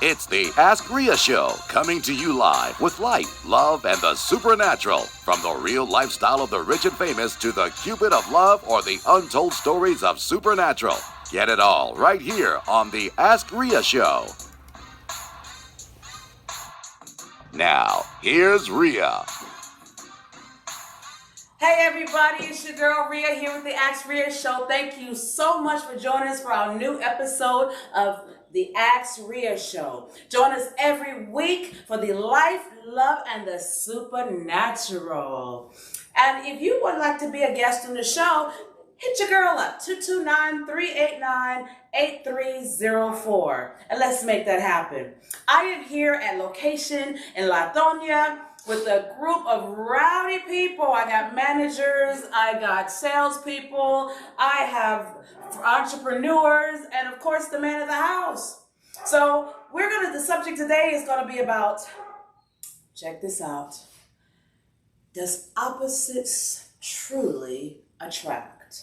It's the Ask Ria Show, coming to you live with life, love, and the supernatural. From the real lifestyle of the rich and famous to the Cupid of love or the untold stories of supernatural. Get it all right here on the Ask Ria Show. Now, here's Ria. Hey everybody, it's your girl Ria here with the Ask Ria Show. Thank you so much for joining us for our new episode of the Ask Ria Show. Join us every week for the life, love, and the supernatural. And if you would like to be a guest on the show, hit your girl up, 229-389-8304. And let's make that happen. I am here at location in Latonia with a group of rowdy people. I got managers, I got salespeople, I have entrepreneurs, and of course the man of the house. So the subject today is gonna be about, check this out, does opposites truly attract?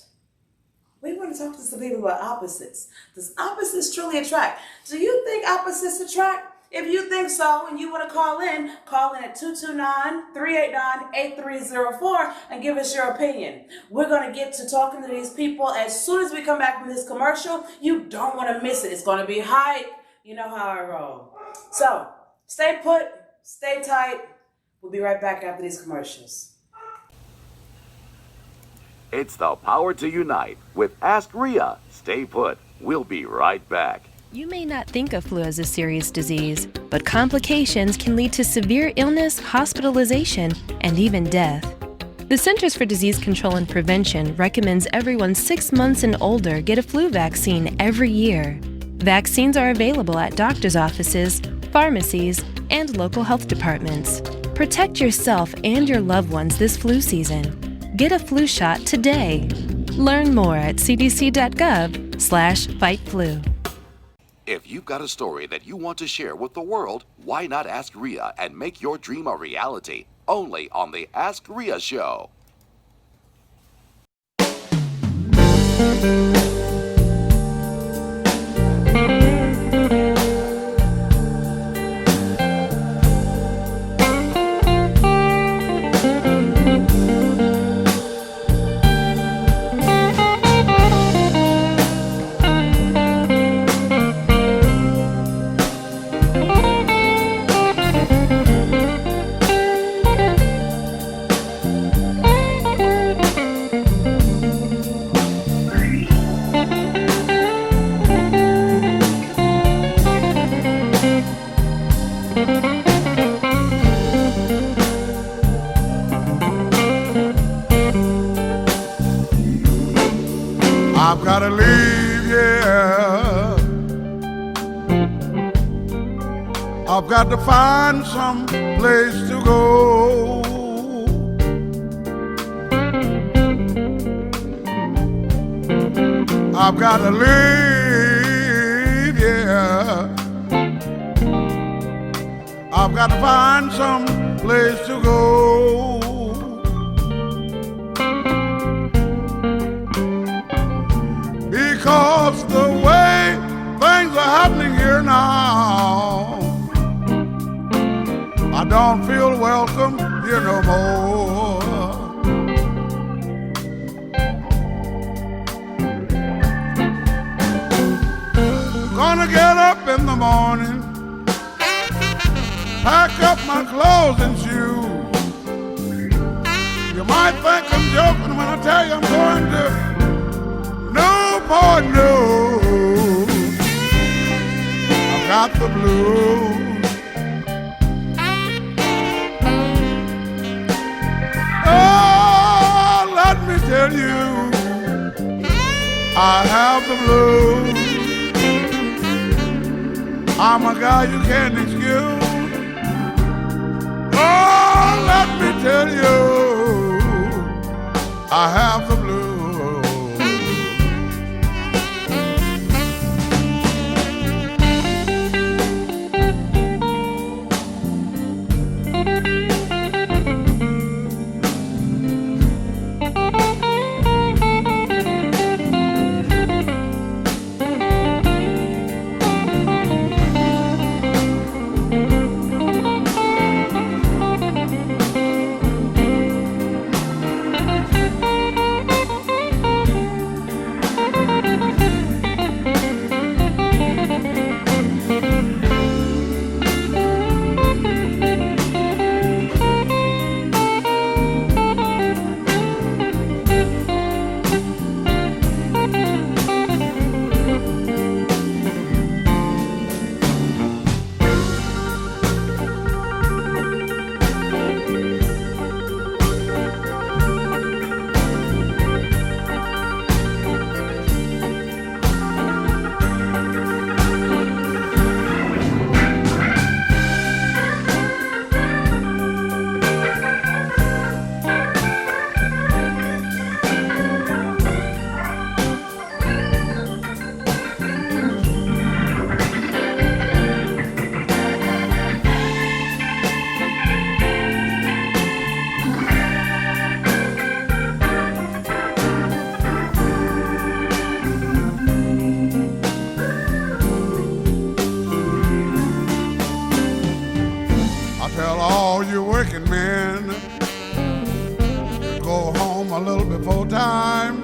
We want to talk to some people about opposites. Does opposites truly attract? Do you think opposites attract? If you think so and you want to call in at 229-389-8304 and give us your opinion. We're going to get to talking to these people as soon as we come back from this commercial. You don't want to miss it. It's going to be hype. You know how I roll. So stay put, stay tight. We'll be right back after these commercials. It's the power to unite with Ask Ria. Stay put. We'll be right back. You may not think of flu as a serious disease, but complications can lead to severe illness, hospitalization, and even death. The Centers for Disease Control and Prevention recommends everyone 6 months and older get a flu vaccine every year. Vaccines are available at doctors' offices, pharmacies, and local health departments. Protect yourself and your loved ones this flu season. Get a flu shot today. Learn more at cdc.gov/fightflu. If you've got a story that you want to share with the world, why not ask Ria and make your dream a reality? Only on the Ask Ria Show. I've got to leave here. I've got to find some place to go. I've got to leave here. I've got to find some place to go. Because the way things are happening here now, I don't feel welcome here no more. Gonna get up in the morning, pack up my clothes and shoes. You might think I'm joking when I tell you I'm going to Newport News. I've got the blues. Oh, let me tell you, I have the blues. I'm a guy you can't excuse. Oh, let me tell you, I have the blues. tell all you working men to go home a little before time.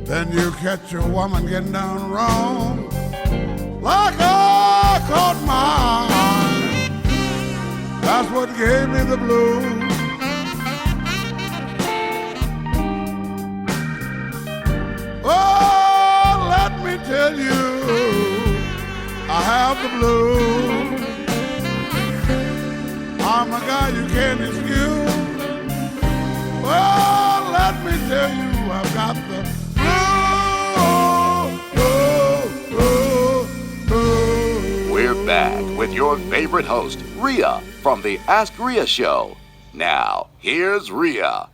Then you catch your woman getting down wrong, like I caught mine. That's what gave me the blues. Oh, let me tell you, I have the blues. I'm a guy you can't excuse. Oh, let me tell you, I've got the blues. We're back with your favorite host, Ria, from the Ask Ria Show. Now, here's Ria.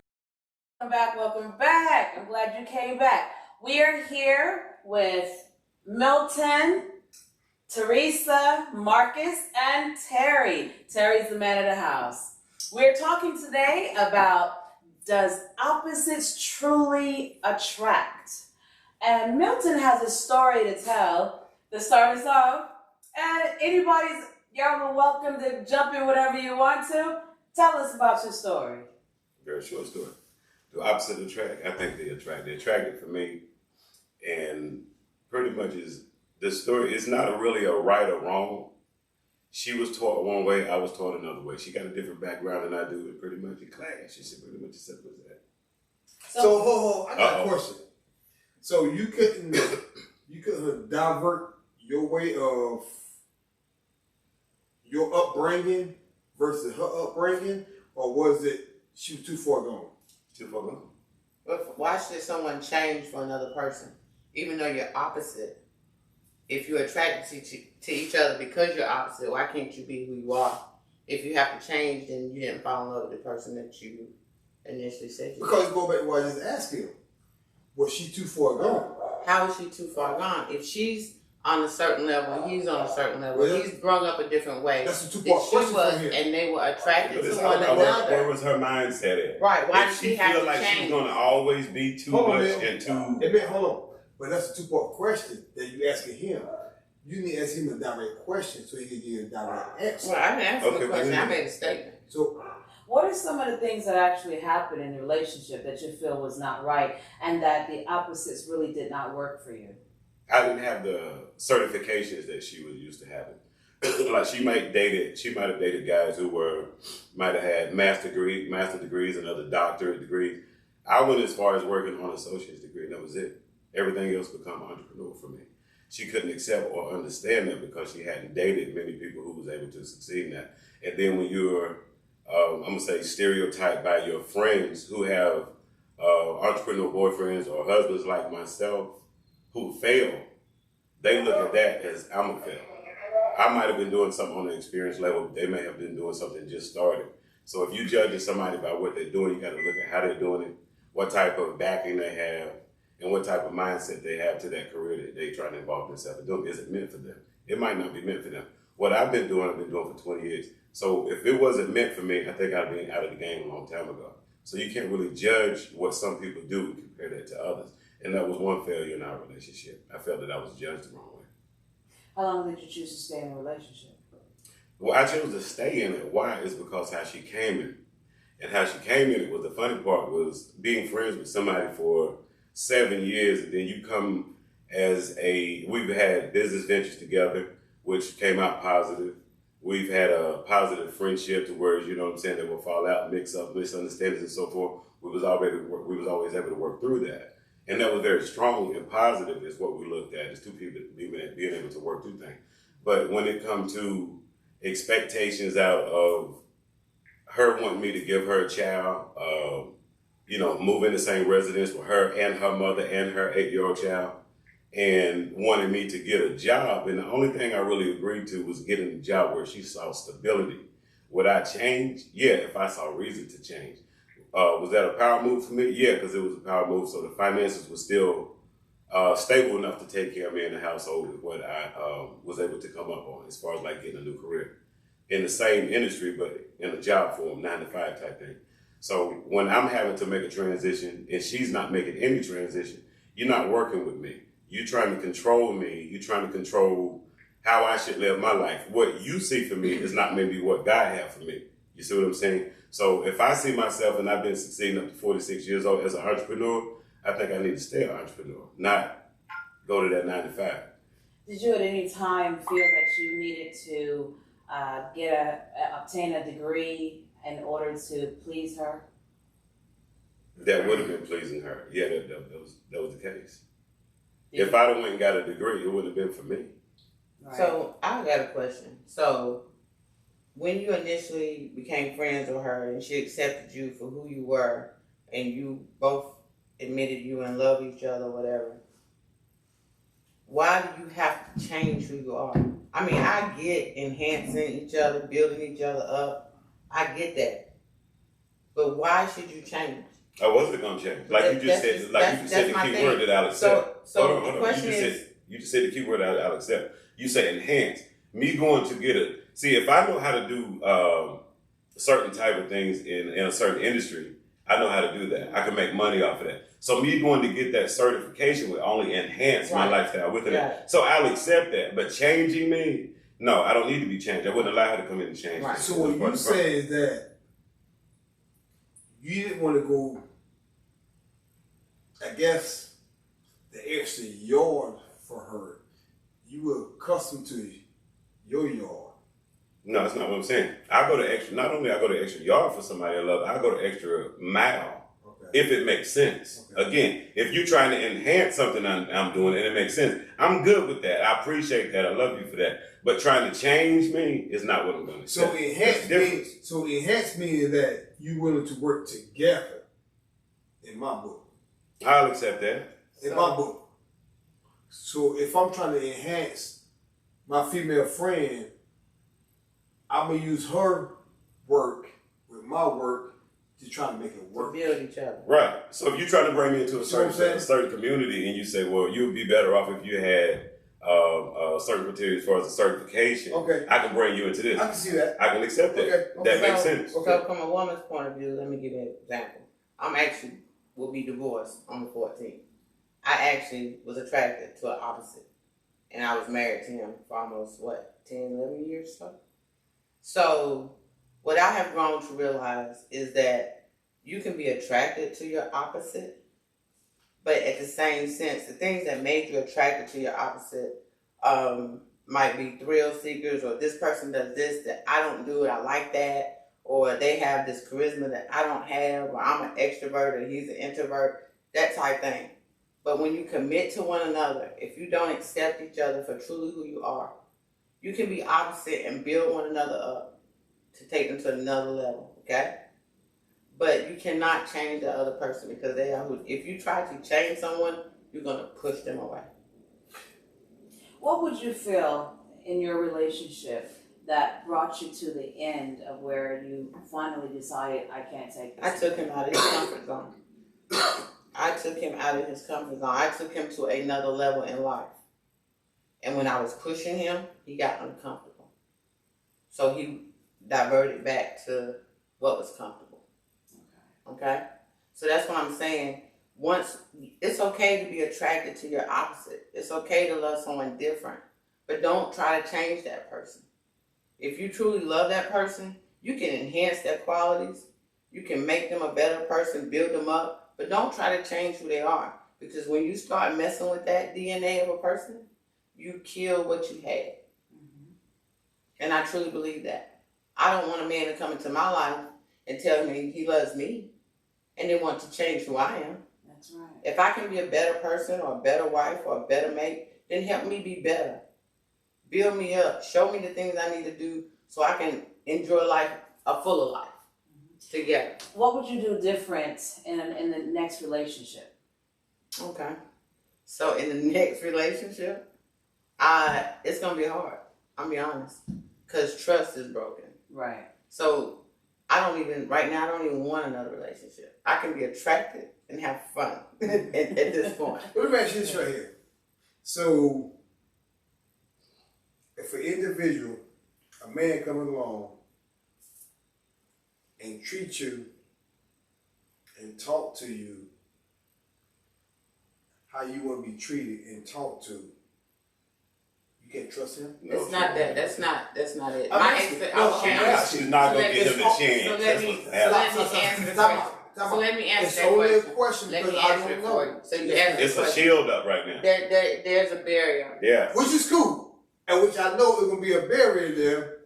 Welcome back. I'm glad you came back. We are here with Milton, Teresa, Marcus, and Terry. Terry's the man of the house. We're talking today about, does opposites truly attract? And Milton has a story to tell to start us off. And y'all are welcome to jump in whatever you want to. Tell us about your story. Very short story. Do opposite attract? I think they attract. They attracted for me. And pretty much is the story. It's not really a right or wrong. She was taught one way, I was taught another way. She got a different background than I do, and pretty much in class. She said pretty much as simple as that. So I got a question. So you couldn't divert your way of your upbringing versus her upbringing, or was it she was too far gone? Too far gone. But why should someone change for another person, even though you're opposite? If you're attracted to each other because you're opposite, why can't you be who you are? If you have to change, then you didn't fall in love with the person that you initially said you were. Because go back to what I just asked him. Was she too far gone? How is she too far gone? If she's on a certain level and he's on a certain level, Well, he's grown up a different way that's a than two-part she question was, from here. and they were attracted to Where one another. was her mindset at? Right, why if did she she have feel to like change? she's going to always be too Hold on, much man. and too... Hey, man, hold on. But that's a two-part question that you asking him. You need to ask him a direct question so he can give you a direct answer. Well, I didn't ask Okay, you a question, but- I made a statement. So What are some of the things that actually happened in the relationship that you feel was not right and that the opposites really did not work for you? I didn't have the certifications that she was used to having. Like she might have dated guys who might have had master degrees and other doctorate degrees. I went as far as working on an associate's degree, and that was it. Everything else become entrepreneur for me. She couldn't accept or understand that because she hadn't dated many people who was able to succeed in that. And then when you're, I'm gonna say, stereotyped by your friends who have entrepreneur boyfriends or husbands like myself who fail, they look at that as I'm a fail. I might have been doing something on the experience level, but they may have been doing something just started. So if you judging somebody by what they're doing, you got to look at how they're doing it, what type of backing they have, and what type of mindset they have to that career that they're trying to involve themselves in doing. Is it meant for them? It might not be meant for them. What I've been doing for 20 years. So if it wasn't meant for me, I think I'd been out of the game a long time ago. So you can't really judge what some people do and compare that to others. And that was one failure in our relationship. I felt that I was judged the wrong way. How long did you choose to stay in a relationship? Well, I chose to stay in it. Why? Is because how she came in. And how she came in it was the funny part was being friends with somebody for 7 years, and then you come we've had business ventures together, which came out positive. We've had a positive friendship to where, you know what I'm saying, that will fall out, mix up, misunderstandings and so forth. We was always able to work through that. And that was very strong and positive is what we looked at, is two people being able to work through things. But when it comes to expectations out of her wanting me to give her a child, move in the same residence with her and her mother and her 8-year-old child, and wanted me to get a job. And the only thing I really agreed to was getting a job where she saw stability. Would I change? Yeah, if I saw reason to change. Was that a power move for me? Yeah, because it was a power move. So the finances were still stable enough to take care of me in the household with what I was able to come up on as far as like getting a new career in the same industry, but in a job form, 9 to 5 type thing. So when I'm having to make a transition and she's not making any transition, you're not working with me. You're trying to control me. You're trying to control how I should live my life. What you see for me is not maybe what God has for me. You see what I'm saying? So if I see myself and I've been succeeding up to 46 years old as an entrepreneur, I think I need to stay an entrepreneur, not go to that 9 to 5. Did you at any time feel that you needed to obtain a degree in order to please her? That would have been pleasing her. Yeah, that was the case. If I'd have went and got a degree, it wouldn't have been for me. Right. So I got a question. So when you initially became friends with her and she accepted you for who you were and you both admitted you and love each other, whatever, why do you have to change who you are? I mean, I get enhancing each other, building each other up. I get that. But why should you change? I wasn't gonna change. Like you just said the key word that I'll accept. So hold on. the question You just said the key word I'll accept. You say enhance. Me going to get a if I know how to do certain type of things in a certain industry, I know how to do that. I can make money off of that. So me going to get that certification would only enhance my lifestyle within it. So I'll accept that. But changing me, no, I don't need to be changed. I wouldn't allow her to come in and change me. So what you say is that you didn't want to go, I guess, the extra yard for her. You were accustomed to your yard. No, that's not what I'm saying. I go to extra. Not only I go to extra yard for somebody I love, I go to extra mile if it makes sense. Okay. Again, if you're trying to enhance something I'm doing and it makes sense, I'm good with that. I appreciate that. I love you for that. But trying to change me is not what I'm going to say. So enhance means that you willing to work together. In my book, I'll accept that. In my book. So if I'm trying to enhance my female friend, I'm gonna use her work with my work to try to make it work. To build each other. Right. So if you're trying to bring me into a certain community and you say, well, you would be better off if you had certain criteria as far as a certification. Okay. I can bring you into this. I can see that. I can accept that. Okay. That makes sense. So from a woman's point of view, let me give you an example. I'm actually will be divorced on the 14th. I actually was attracted to an opposite. And I was married to him for almost, 10, 11 years or so? So what I have grown to realize is that you can be attracted to your opposite, but at the same sense, the things that made you attracted to your opposite might be thrill seekers, or this person does this that I don't do, I like that, or they have this charisma that I don't have, or I'm an extrovert and he's an introvert, that type thing. But when you commit to one another, if you don't accept each other for truly who you are, you can be opposite and build one another up to take them to another level, okay? But you cannot change the other person because they are who. If you try to change someone, you're going to push them away. What would you feel in your relationship that brought you to the end of where you finally decided, I can't take this? I took him out of his comfort zone. I took him out of his comfort zone. I took him to another level in life. And when I was pushing him, he got uncomfortable. So he diverted back to what was comfortable. Okay? So that's what I'm saying. Once, it's okay to be attracted to your opposite. It's okay to love someone different. But don't try to change that person. If you truly love that person, you can enhance their qualities. You can make them a better person, build them up. But don't try to change who they are. Because when you start messing with that DNA of a person, you kill what you had. Mm-hmm. And I truly believe that. I don't want a man to come into my life and tell me he loves me and then want to change who I am. That's right. If I can be a better person or a better wife or a better mate, then help me be better. Build me up. Show me the things I need to do so I can enjoy life, a fuller life, together. What would you do different in the next relationship? Okay. So in the next relationship, it's going to be hard. I'll be honest. Because trust is broken. Right. So right now, I don't even want another relationship. I can be attracted and have fun at this point. Let me ask you this right here. So, if an individual, a man coming along and treat you and talk to you how you want to be treated and talked to, You can't trust him. No, it's not that. That's not it. I'm My asking- ex. no, Okay. I'm asking. She's not gonna So give him the let- chance. So let That's me what's happening. answer the Time question. out. So let me answer It's that only a question. question Let me because I answer don't it know. for you. So you answer It's the a question. shield up right now. There's a barrier. Yeah. Which is cool. And which I know is gonna be a barrier there.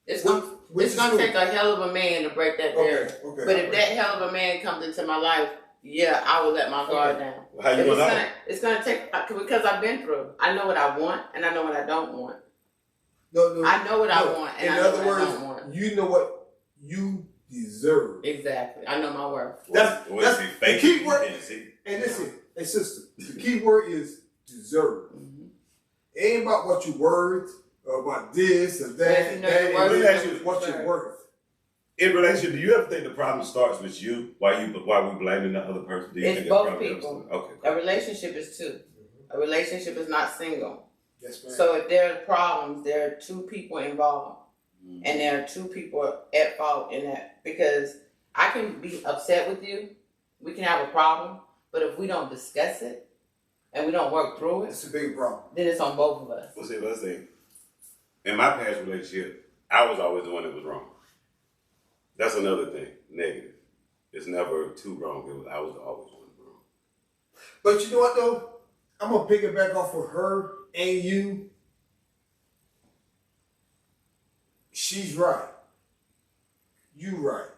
It's Which- gonna which it's is gonna cool. take a hell of a man to break that barrier. Okay. But if that hell of a man comes into my life, yeah, I will let my guard down. How you If gonna know? it's gonna take because I've been through. I know what I want and I know what I don't want. No. I know what I want and I know what I don't want. In other words, you know what you deserve. Exactly. I know my worth. That's the the key word. And listen, hey sister, the key word is deserve. Mm-hmm. It ain't about what you worth or about this or But that. if you know That your ain't worth, really you what deserve. you're worth. In relationship, do you ever think the problem starts with you? Why we blaming the other person? Do you It's think both the problem ever people. starts? Okay. A relationship is two. A relationship is not single. Yes, ma'am. So if there are problems, there are two people involved. And there are two people at fault in that. Because I can be upset with you, we can have a problem, but if we don't discuss it and we don't work through it, It's a big problem. then it's on both of us. Let's say, in my past relationship, I was always the one that was wrong. That's another thing, negative. It's never too wrong. I was always one wrong. But you know what though? I'm gonna pick it back off of her and you. She's right. You right.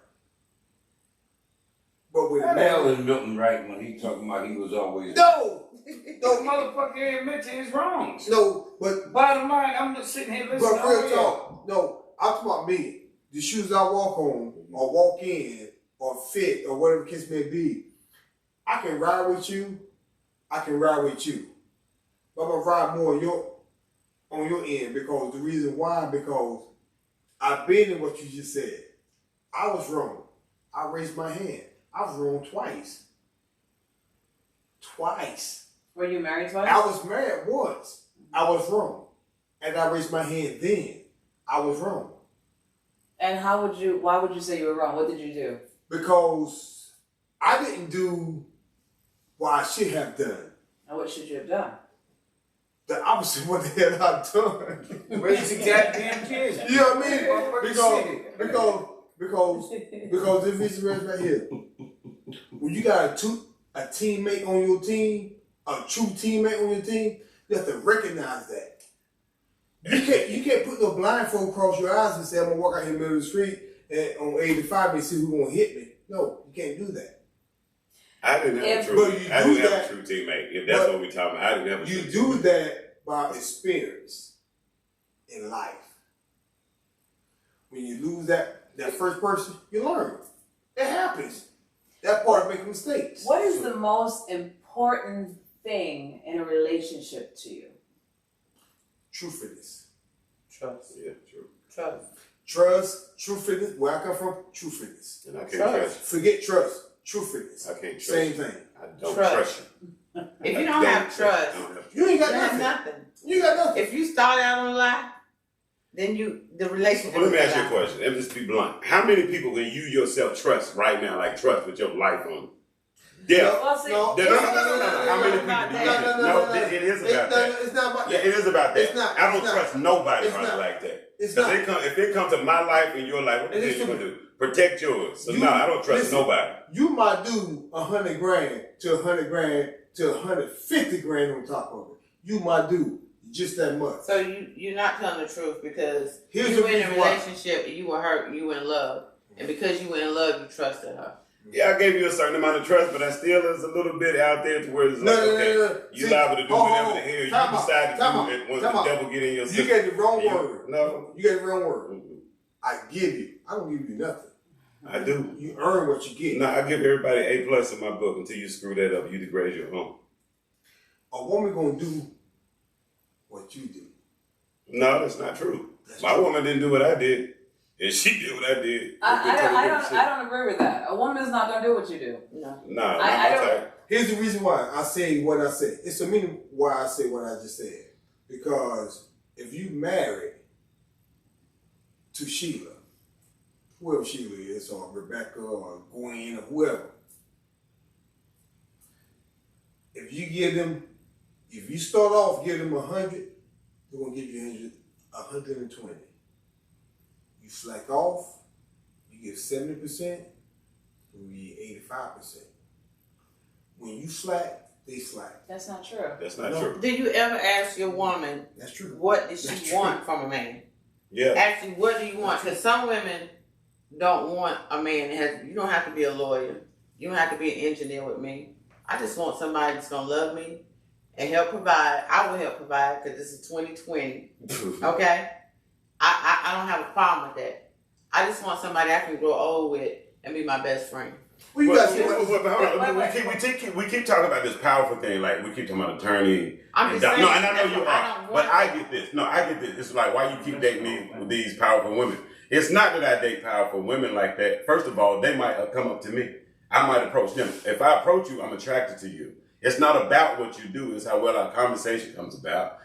But with How the hell is Milton right when he talking about he was always no, the no, motherfucker ain't admitting his wrongs. no, but Bottom line, I'm just sitting here listening. but real talk. No, I'm talking about me. The shoes I walk on or walk in or fit or whatever the case may be. I can ride with you. I can ride with you. But I'm gonna ride more on your end because the reason why, because I've been in what you just said. I was wrong. I raised my hand. I was wrong twice. Twice. Were you married twice? I was married once. I was wrong. And I raised my hand then. I was wrong. And why would you say you were wrong? What did you do? Because I didn't do what I should have done. And what should you have done? The opposite of what the hell I've done. Raise the goddamn kids. You know what I mean? Motherfucker Because this is right here. When you got a teammate on your team, a true teammate on your team, you have to recognize that. You can't put no blindfold across your eyes and say, I'm gonna walk out here in the middle of the street and on 85 and see who's gonna hit me. No, you can't do that. I didn't have If- a But true. you I do didn't have that- a true teammate. If that's but what we're talking about, I didn't have a You true do teammate. that by experience in life. When you lose that first person, you learn. It happens. That part of making mistakes. What is the most important thing in a relationship to you? Truthfulness. Trust. Yeah, true. Trust. Trust, truthfulness. Where I come from, truthfulness. And I can't Trust. trust Forget trust, truthfulness. you. I can't trust Same you. thing. I don't Trust. trust you. If you don't have trust, I don't have You ain't you got have nothing. nothing. You got nothing. If you start out on a lie, then the relationship. Well, let me is ask you a lie. question. Let me just be blunt. How many people can you yourself trust right now, like trust with your life on? Yeah. Well, see, No. No. How many people do you think? No. It is about that. It's not about Yeah, that. it is about that. It's not. I don't It's not. trust nobody It's running not. like that. It's Because not. if they come to my life and your life, what the It hell is you gonna true. do? Protect yours. So You- no, I don't trust listen. nobody. You might do $100 grand to $100 grand to $150 grand on top of it. You might do just that much. So you're not telling the truth because Here's you the were in a reason why. relationship and you were hurt and you were in love. And because you were in love, you trusted her. Yeah, I gave you a certain amount of trust, but I still is a little bit out there to where it's like, No. okay, you liable to do whatever the hell you Time out. decide to Time do out. it once Time the out. devil get in your You system. gave the wrong You- word. No. You gave the wrong word. I give you. I don't give you nothing. I do. You earn what you get. No, I give everybody A+ in my book. Until you screw that up, you degrade your own. A woman gonna do what you do. No, that's not true. That's My true. woman didn't do what I did, and she did what I did. I don't agree with that. A woman's not gonna do what you do. No. Nah, I I'm don't- tired. Here's the reason why I say what I say. It's the meaning why I say what I just said. Because if you married to Sheila, whoever Sheila is, or Rebecca, or Gwen, or whoever, if you start off, give them 100, they're gonna give you 120. You slack off, you get 70%, they're gonna give you 85%. When you slack, they slack. That's not true. That's not No. true. Do you ever ask your woman That's true. what does That's she true. want from a man? Yeah. Actually, what do you want? Because some women don't want a man that has. You don't have to be a lawyer. You don't have to be an engineer with me. I just want somebody that's gonna love me and help provide. I will help provide because this is 2020. Okay, I don't have a problem with that. I just want somebody I can grow old with and be my best friend. Well, you But- guys see what but hold on. We keep talking about this powerful thing, like we keep talking about attorney. I'm and just saying. no, and I know that's you what are, don't but want I that. get this. No, I get this. It's like why you keep dating me with these powerful women. It's not that I date powerful women like that. First of all, they might come up to me. I might approach them. If I approach you, I'm attracted to you. It's not about what you do. It's how well our conversation comes about.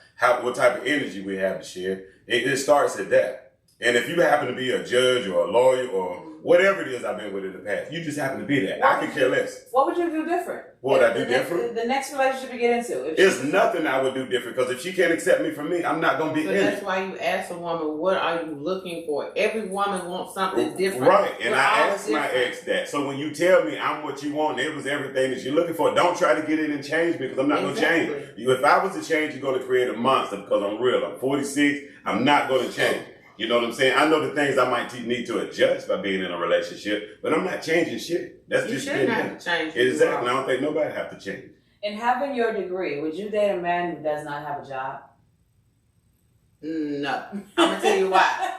What type of energy we have to share. It starts at that. And if you happen to be a judge or a lawyer or whatever it is I've been with in the past, you just happen to be that. I could care less. What would you do different? What would I do The next- different? The next relationship you get into. If It's nothing I would do different because if she can't accept me for me, I'm not gonna be So in that's it. why you ask a woman, what are you looking for? Every woman wants something different. Right, and We're I all asked my different. ex that. So when you tell me I'm what you want, and it was everything that you're looking for, don't try to get in and change me because I'm not gonna change. Exactly. If I was to change, you're gonna create a monster because I'm real. I'm 46. I'm not gonna change. You know what I'm saying? I know the things I might need to adjust by being in a relationship, but I'm not changing shit. That's You just shouldn't getting have in. to change. who you Exactly. I are. don't think nobody have to change. In having your degree, would you date a man who does not have a job? No. I'm gonna tell you why.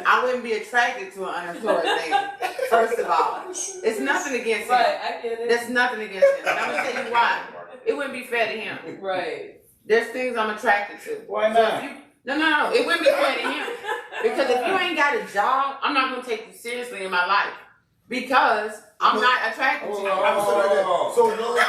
I wouldn't be attracted to an unemployed man. First of all, it's nothing against him. Right, I get it. There's nothing against him. And I'm gonna tell you why. It wouldn't be fair to him. Right. There's things I'm attracted to. Why So not? if you, no, it wouldn't be fair to him. Because if you ain't got a job, I'm not gonna take you seriously in my life. Because I'm not attracted to you. So no, I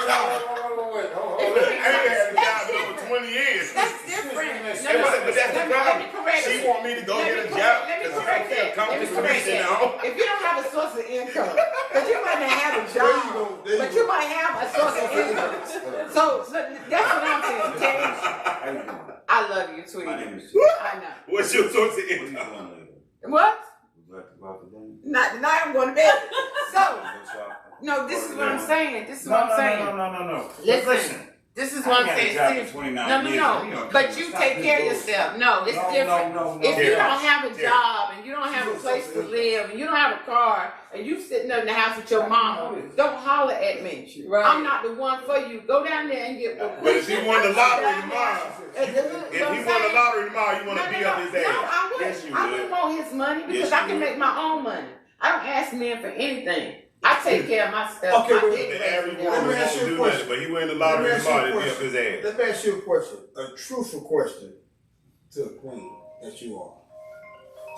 ain't had a job in over 20 years. That's different. But that's the Let problem. me correct She it. want me to go Let get me a correct- job let me because I correct feel that. Let me comfortable correct sitting that. at home. If you don't have a source of income, because you might not have a job, but you might have a source of income. So that's what I'm saying, Terry. I love you, sweetie. I know. What's your source of income? What? Not tonight. I'm going to bed. So no, this is what I'm saying. This is what I'm saying. No. Listen. This is what I'm saying. No. But you take care of yourself. No, it's different. If you don't have a job and you don't have a place to live and you don't have a car and you sitting up in the house with your mama, don't holler at me. Right. I'm not the one for you. Go down there and get what. But if he won the lottery tomorrow, if he won the lottery tomorrow, you want to be up his ass. No, I wouldn't. Yes, you I would. wouldn't want his money because Yes, I you can would. make my own money. I don't ask men for anything. I take care of my stuff. Okay, My but dick The average raising woman Let me ask won't you a do question. nothing, but he win the lottery Let me ask you a tomorrow, he'll be up question. his ass. Let me ask you a question, a truthful question to a queen that you are.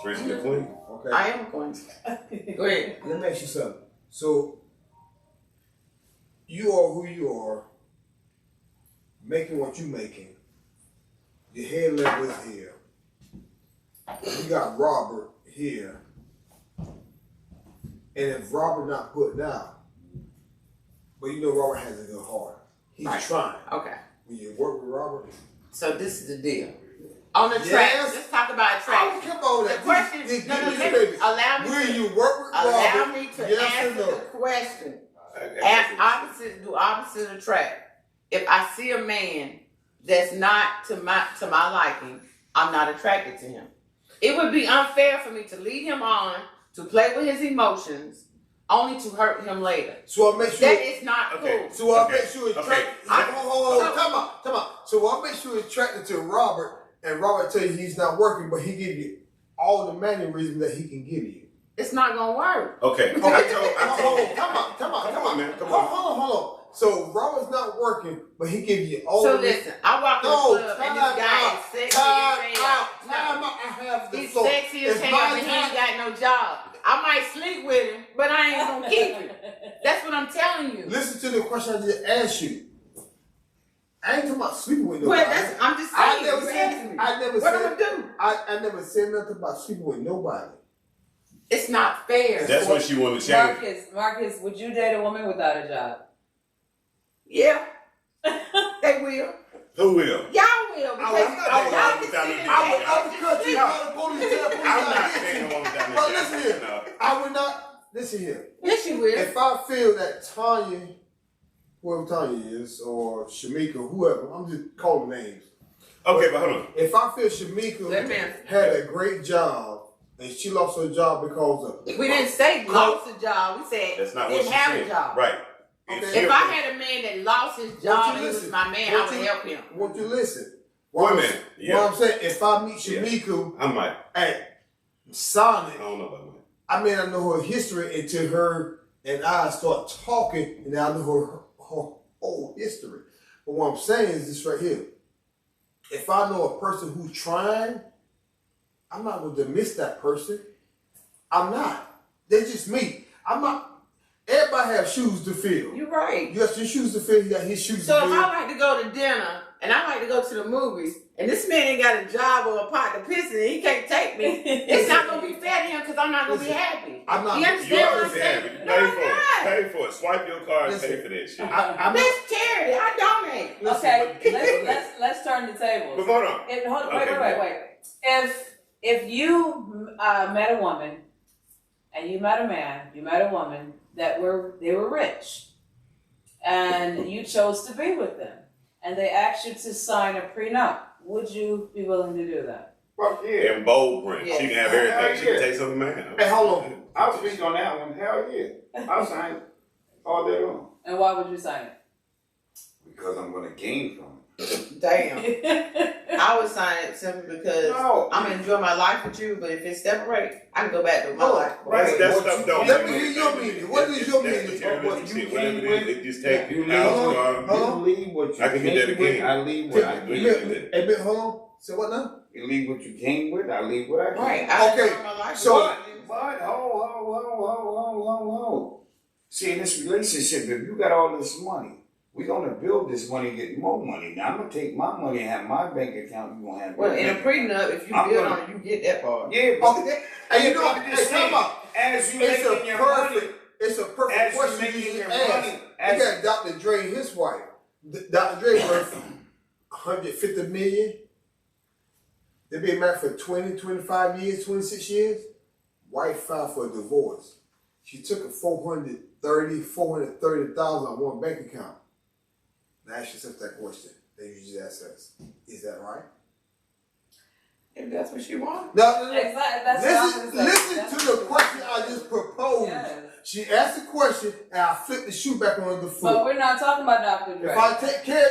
Tracy the Queen. Okay. I am going to. Go ahead. Let me ask you something. So you are who you are, making what you making. Your head level is here. You got Robert here. And if Robert not putting out, but you know Robert has a good heart. He's Right. trying. Okay. When you work with Robert, So this is the deal. On the track, Yes. let's talk about I track. don't care about The that. question, Just no, give me let the me, baby. allow me Will to, you work with allow Robert? me to Yes answer or no? the question. Opposite, do opposite attract. If I see a man that's not to my liking, I'm not attracted to him. It would be unfair for me to lead him on to play with his emotions, only to hurt him later. So I make sure. That is not Okay. cool. So I Okay. make sure it's Okay. attracted. Hold on. Come on. So I make sure it's attracted to Robert, and Robert tell you he's not working, but he give you all the mannerisms that he can give you. It's not gonna work. Okay. Okay. Hold on. Come on, man. Come Hold on. So Robert's not working, but he give you all. So the listen, I walk in the club and this guy is sexy as hell. Time out. I have the He's floor. sexy as It's hell, my but he ain't time. got no job. I might sleep with him, but I ain't gonna keep him. That's what I'm telling you. Listen to the question I just asked you. I ain't talking about sleeping with Well, nobody. I'm just I saying. never You said. asked me. I never What said. I'm gonna do? I never said nothing about sleeping with nobody. It's not fair. That's what she want to change. Marcus, would you date a woman without a job? Yeah, they will. Who will? Y'all will, because y'all can sit in I would the uppercut you by the police. Tell the police I'm I not hit saying you. no one down But there. listen here, No. I would not. Listen here. Yes, you will. If I feel that Tanya, whoever Tanya is, or Shamika, whoever, I'm just calling names. Okay, but hold on. If I feel Let Shamika me answer. had a great job and she lost her job because of We didn't say lost a job. We said That's not what didn't she have said. a job. Right. Okay. If I had a man that lost his job and he was listen? my man, I Won't would you- help him. Won't you listen? Wait a minute. Yeah. What I'm saying, if I meet Shamika I might. at Sonic, I don't know about mine. I may not know her history until her and I start talking, and I know her whole history. But what I'm saying is this right here. If I know a person who's trying, I'm not going to dismiss that person. I'm not. They're just me. I'm not. Everybody have shoes to fill. You're right. You got your shoes to fill. You got his shoes So to if fill. I like to go to dinner and I like to go to the movies, and this man ain't got a job or a pot to piss in, he can't take me. It's not gonna be fair to him because I'm not gonna be Listen, happy. I'm not- You You understand what I'm always have saying? it. No, Pay I'm for it. not. Pay for it. Swipe your card and Listen, pay for that shit. I'm not. That's charity. I donate. Okay, let's turn the tables. But hold on. Wait. If you met a woman and you met a man, you met a woman that they were rich, and you chose to be with them, and they asked you to sign a prenup, would you be willing to do that? Fuck yeah. In bold print. Yeah. She can have everything. Hell She can yeah. take something, man. Hey, hold on. I'll speak on that one. Hell yeah. I'll sign it all day long. And why would you sign Because I'm gonna gain from it. Damn. it? I would sign it simply because No. I'm gonna enjoy my life with you, but if it separates, I can go back to my life. That's What stuff you- don't Let mean me hear anything. your meaning. What is your That's meaning? materialistic What you shit. Whatever came it is, it just take You house, leave, car. Huh? you leave what you I can get that came with, again. I leave what I came Hey, man, hold on. Say what now? You leave what you came with, I leave what I came Right. with. I Okay, enjoy my life. so- with you. But, ho. See, in this relationship, if you got all this money, we're gonna build this money, get more money. Now I'm gonna take my money and have my bank account. You gonna have Well, your in a bank prenup, if you I'm build gonna- on it, you get that part. Yeah, but Okay. And you know, I'm just hey, saying, time out. as you It's making a your money, perfect. It's a perfect as you question making you your just money, asked. as- You got Dr. Dre and his wife. Dr. Dre worth 150 million. They've been married for 20, 25 years, 26 years. Wife filed for a divorce. She took a $430,000 on one bank account. Now ask yourself that question that you just asked us. Is that right? If that's what you want. No. Exactly. That's what I'm gonna say. Listen That's to what the I'm question gonna I just proposed. Yes. She asked the question, and I flipped the shoe back on the But foot. we're not talking about Dr. Dre. If I take care,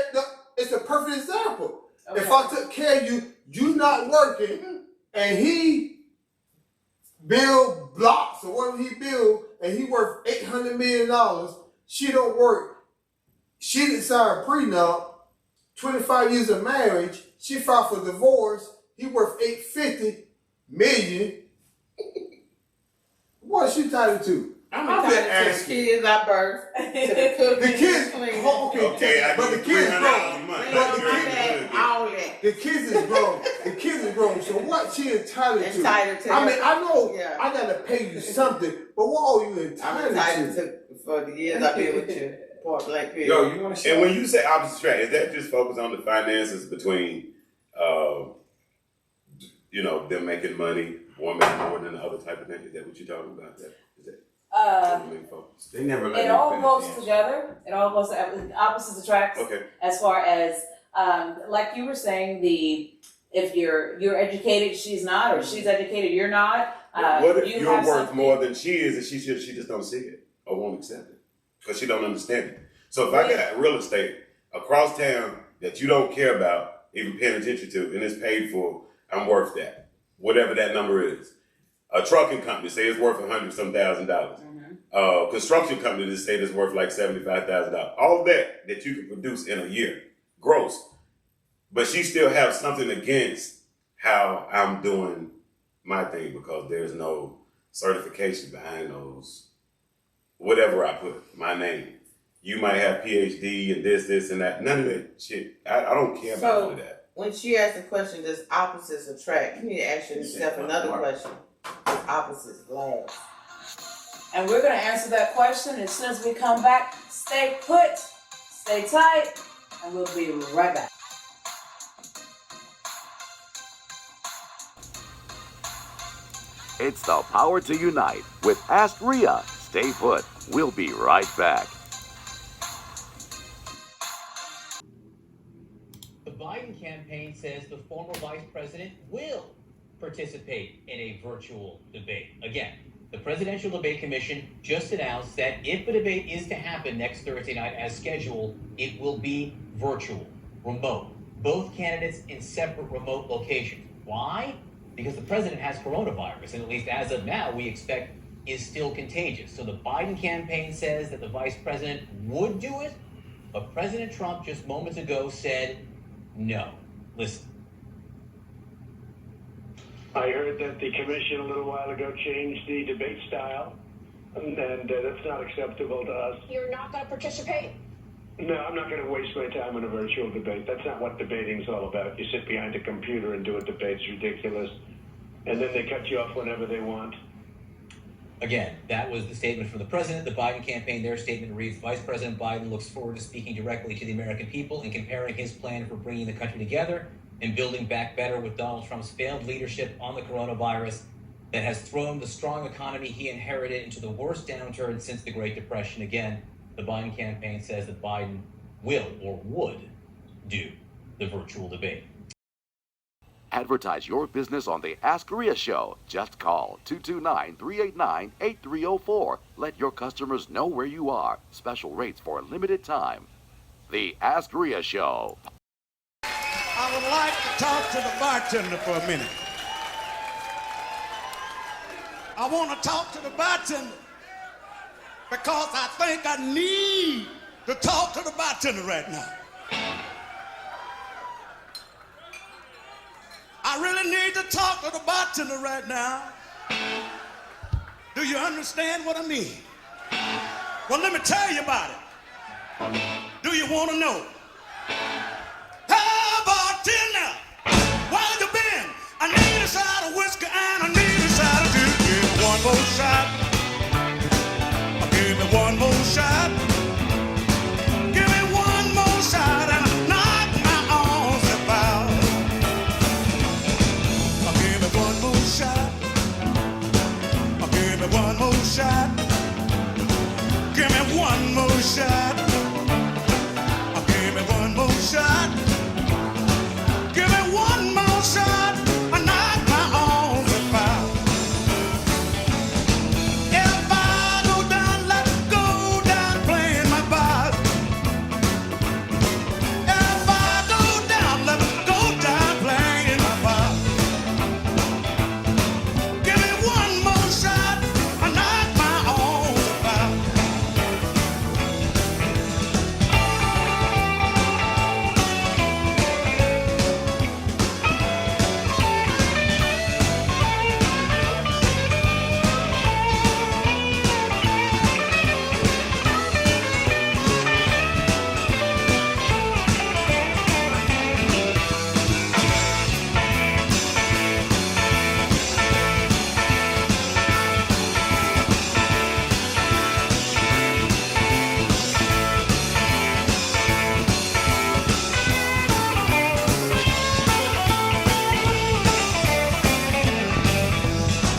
it's a perfect example. Okay. If I took care of you not working, and he build blocks or whatever he build, and he worth $800 million, she don't work. She didn't sign a prenup. 25 years of marriage, she filed for divorce. He worth $850 million. What is she entitled to? I'm I'm entitled just to the asking. kids I birthed, to the cooking, The kids, cleaning, okay, I but the need kids $300 grown. a month. cleaning But on the my kids, back, all that. the kids is grown. The kids is grown. So what she entitled to? Entitled to. I mean, I know Yeah. I gotta pay you something, but what are you I'm entitled entitled to? to for the years I've been with you. Point blank period. yo, you wanna And when you say opposite attract, is that just focused on the finances between, them making money, one making more than the other type of thing? Is that what you're talking about? Is that the main focus? They never let It me all finish goes the answer. together. It all goes to opposites attract. Okay. As far as like you were saying, if you're educated, she's not, or she's educated, you're not. What if you you're have worth something- more than she is, and she just don't see it or won't accept it because she don't understand it? So if I got real estate across town that you don't care about, even paying attention to, and it's paid for, I'm worth that, whatever that number is. A trucking company say it's worth $100,000. Construction company that say it's worth like $75,000. All that you can produce in a year, gross. But she still has something against how I'm doing my thing because there's no certification behind those, whatever I put, my name. You might have PhD and this and that. None of that shit. I don't care about none of that. When she asked the question, does opposites attract? You need to ask yourself another question. Does opposites last? And we're going to answer that question as soon as we come back. Stay put, stay tight, and we'll be right back. It's the power to unite with Ask Ria. Stay put. We'll be right back. The Biden campaign says the former vice president will participate in a virtual debate. Again, the Presidential Debate Commission just announced that if a debate is to happen next Thursday night as scheduled, it will be virtual, remote. Both candidates in separate remote locations. Why? Because the president has coronavirus, and at least as of now, we expect is still contagious. So the Biden campaign says that the vice president would do it, but President Trump just moments ago said no. Listen. I heard that the commission a little while ago changed the debate style, and that's not acceptable to us. You're not going to participate? No, I'm not going to waste my time on a virtual debate. That's not what debating's all about. You sit behind a computer and do a debate. It's ridiculous. And then they cut you off whenever they want. Again, that was the statement from the president. The Biden campaign, their statement reads, Vice President Biden looks forward to speaking directly to the American people and comparing his plan for bringing the country together and building back better with Donald Trump's failed leadership on the coronavirus that has thrown the strong economy he inherited into the worst downturn since the Great Depression. Again, the Biden campaign says that Biden will or would do the virtual debate. Advertise your business on the Ask Ria Show. Just call 229-389-8304. Let your customers know where you are. Special rates for a limited time. The Ask Ria Show. I would like to talk to the bartender for a minute. I want to talk to the bartender because I think I need to talk to the bartender right now. I really need to talk to the bartender right now. Do you understand what I mean? Well, let me tell you about it. Do you want to know? Hey, bartender, where you been? I need a shot of whiskey and I need a shot of juice. Give me one more shot. Give me one more shot. Give me one more shot and I knock my arms about. Give me one more shot. Give me one more shot. Give me one more shot. Give me one more shot. Give me one more shot. I knock my arms about. If I go down, let's go down playing my part. If I go down, let's go down playing my part. Give me one more shot. I knock my arms about.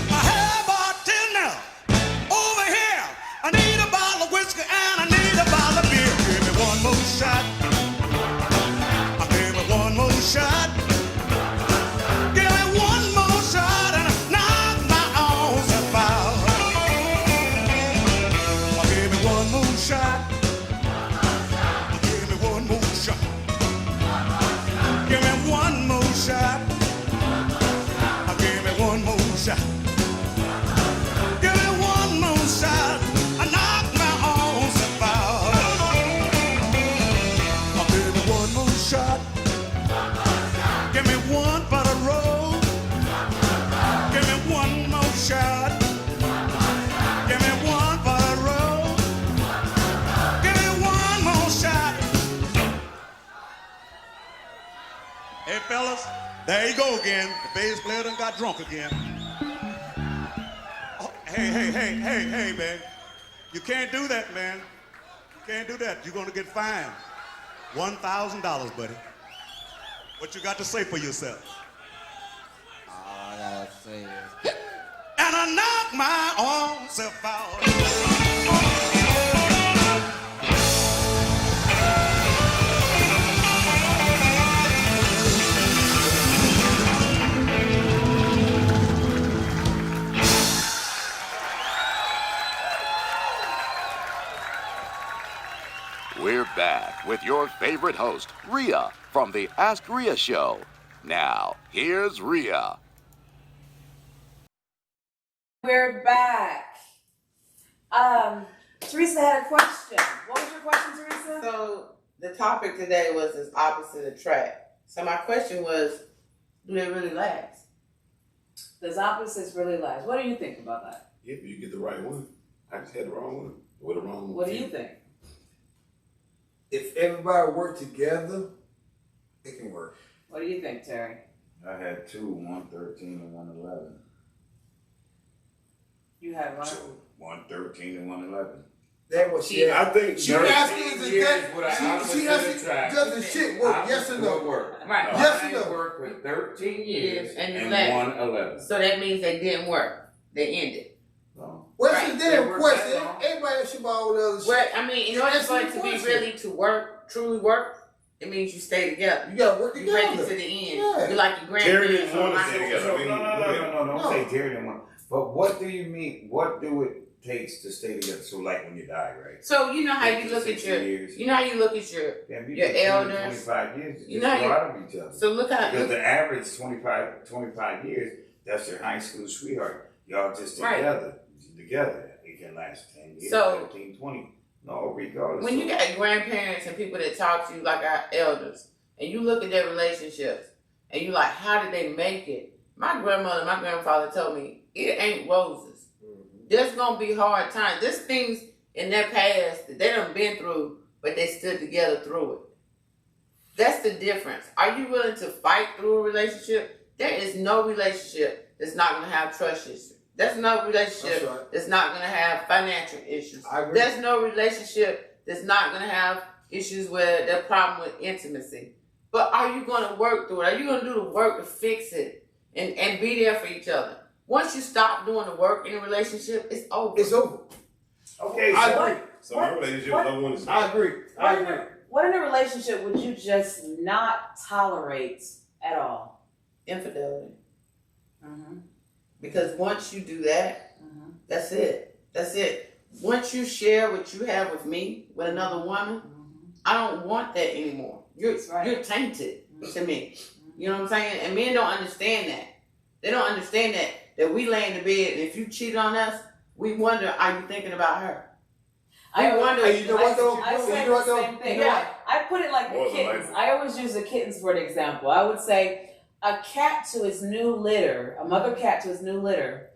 Hey, bartender, over here. I need a bottle of whiskey and I need a bottle of beer. Give me one more shot. Give me one more shot. Give me one more shot and I knock my arms about. Give me one more shot. Give me one more shot. Give me one more shot. Give me one more shot. Give me one more shot. I knock my arms about. Give me one more shot. Give me one for the road. Give me one more shot. Give me one for the road. Give me one more shot. Hey, fellas, there you go again. The bass player done got drunk again. Oh, hey, man. You can't do that, man. You can't do that. You're going to get fined. $1,000, buddy. What you got to say for yourself? All I gotta say is, And I knock my own self out. We're back with your favorite host, Ria, from the Ask Ria Show. Now, here's Ria. We're back. Teresa had a question. What was your question, Teresa? So the topic today was this opposite attract. So my question was, do they really last? Does opposites really last? What do you think about that? If you get the right one. I just had the wrong one. Or the wrong one. What do you think? If everybody work together, it can work. What do you think, Terry? I had two, 113 and 111. You had one. 113 and 111. That was she. I think She asking is years that with an she opposite attract. does the shit work? Yes or no? Work. Right. No, Yes I or no? worked for 13 years And and 11. 111. So that means they didn't work. They ended. So, What's Right. the They damn work question? that long. Everybody else should buy all the other shit. Well, I mean, in order That's for the it to be question. really to work, truly work, it means you stay together. You gotta work You make it together. to the end. Yeah. You're like your Terry grandparents. didn't want to or stay my- together. I mean, no, don't No. say Terry didn't want. But what do you mean? What do it takes to stay together? So like when you die, right? So you know how you 50, look at 60 your, years. you know how you look at your, Damn, you your took 20, elders. 25 years to You just know go you- out of each other. so look how, Because look, the average 25 years, that's your high school sweetheart. Y'all just Right. together. It can last 10 years, So- 15, 20. No, regardless. when you got grandparents and people that talk to you like our elders, and you look at their relationships, and you like, how did they make it? My grandmother, my grandfather told me, it ain't roses. There's gonna be hard times. There's things in their past that they done been through, but they stood together through it. That's the difference. Are you willing to fight through a relationship? There is no relationship that's not gonna have trust issues. There's no relationship That's right. that's not gonna have financial issues. I agree. There's no relationship that's not gonna have issues with their problem with intimacy. But are you gonna work through it? Are you gonna do the work to fix it and be there for each other? Once you stop doing the work in a relationship, it's over. It's over. Okay, I so agree. So my relationship with no one is I agree. I agree. What in a relationship would you just not tolerate at all? Infidelity. Mm-hmm. Because once you do that, Mm-hmm. that's it. That's it. Once you share what you have with me, with another woman, I don't want that anymore. That's right. You're tainted to me. You know what I'm saying? And men don't understand that. They don't understand that we lay in the bed and if you cheat on us, we wonder, are you thinking about her? I wonder. Hey, you know what though? I You say know what the though? same thing. You know what? I put it like the More than kittens. likely. I always use the kittens for an example. I would say a cat to its new litter, a mother cat to its new litter,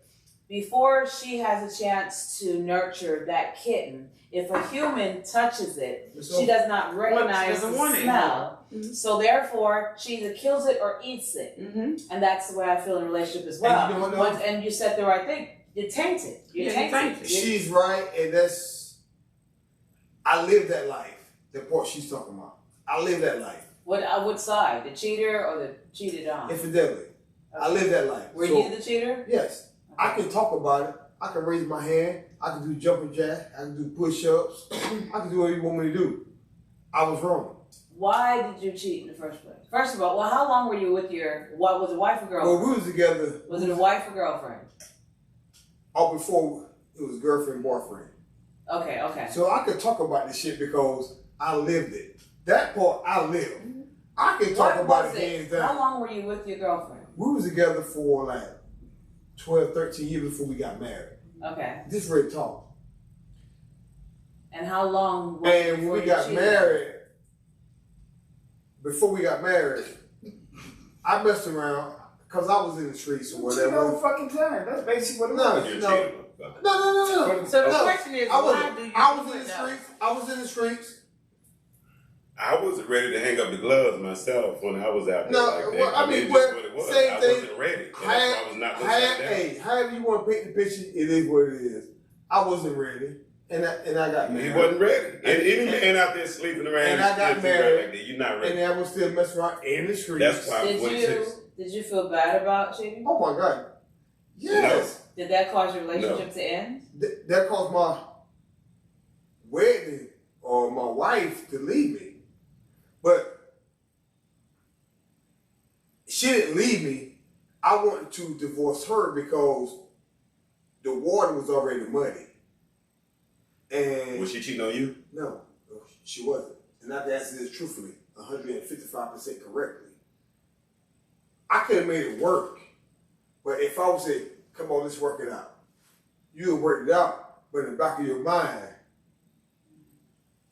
before she has a chance to nurture that kitten, if a human touches it, she does not recognize doesn't the want it. smell. Mhm. So therefore, she either kills it or eats it. Mm-hmm. And that's the way I feel in a relationship as And well. you know what, though? And you said the right thing. You're tainted. You're Yeah, you're tainted. tainted. She's right, and that's. I live that life. The part she's talking about. I live that life. What side? The cheater or the cheated on? Infidelity. I live that life. Were So, you the cheater? Yes. I can talk about it. I can raise my hand. I can do jumping jack. I can do push-ups. I can do whatever you want me to do. I was wrong. Why did you cheat in the first place? First of all, well, how long were you with what was it, wife or Well, girlfriend? we was together. Was it a wife or girlfriend? All before it was girlfriend, boyfriend. Okay. So I could talk about this shit because I lived it. That part I lived. I can talk What about was it hands How down. long were you with your girlfriend? We was together for like 12, 13 years before we got married. Okay. This real talk. And how long was it And when before we you got cheated? married, before we got married, I messed around because I was in the streets or You whatever. fucking time. That's basically what it No, was. You're no. cheating. No. So the No. question is, I was, why do you I was do in it the though? streets. I was in the streets. I wasn't ready to hang up the gloves myself when I was out there No, like that. well, I mean, it's well, just what it was. same I thing. wasn't ready. And that's why I was not gonna sit down. Hey, however you want to paint the picture, it is what it is. I wasn't ready, and I got married. He wasn't ready. And any man out there sleeping around, And I got still married. like that, you're not ready. And I was still messing around in the streets. That's why I'm Did 46. you feel bad about cheating? Oh my God. Yes. Did that cause your relationship to end? That caused my wedding or my wife to leave me. But she didn't leave me. I wanted to divorce her because the water was already muddy. And Was she cheating on you? No, she wasn't. And I can answer this truthfully, 155% correctly. I could have made it work, but if I would say, come on, let's work it out, you would work it out, but in the back of your mind,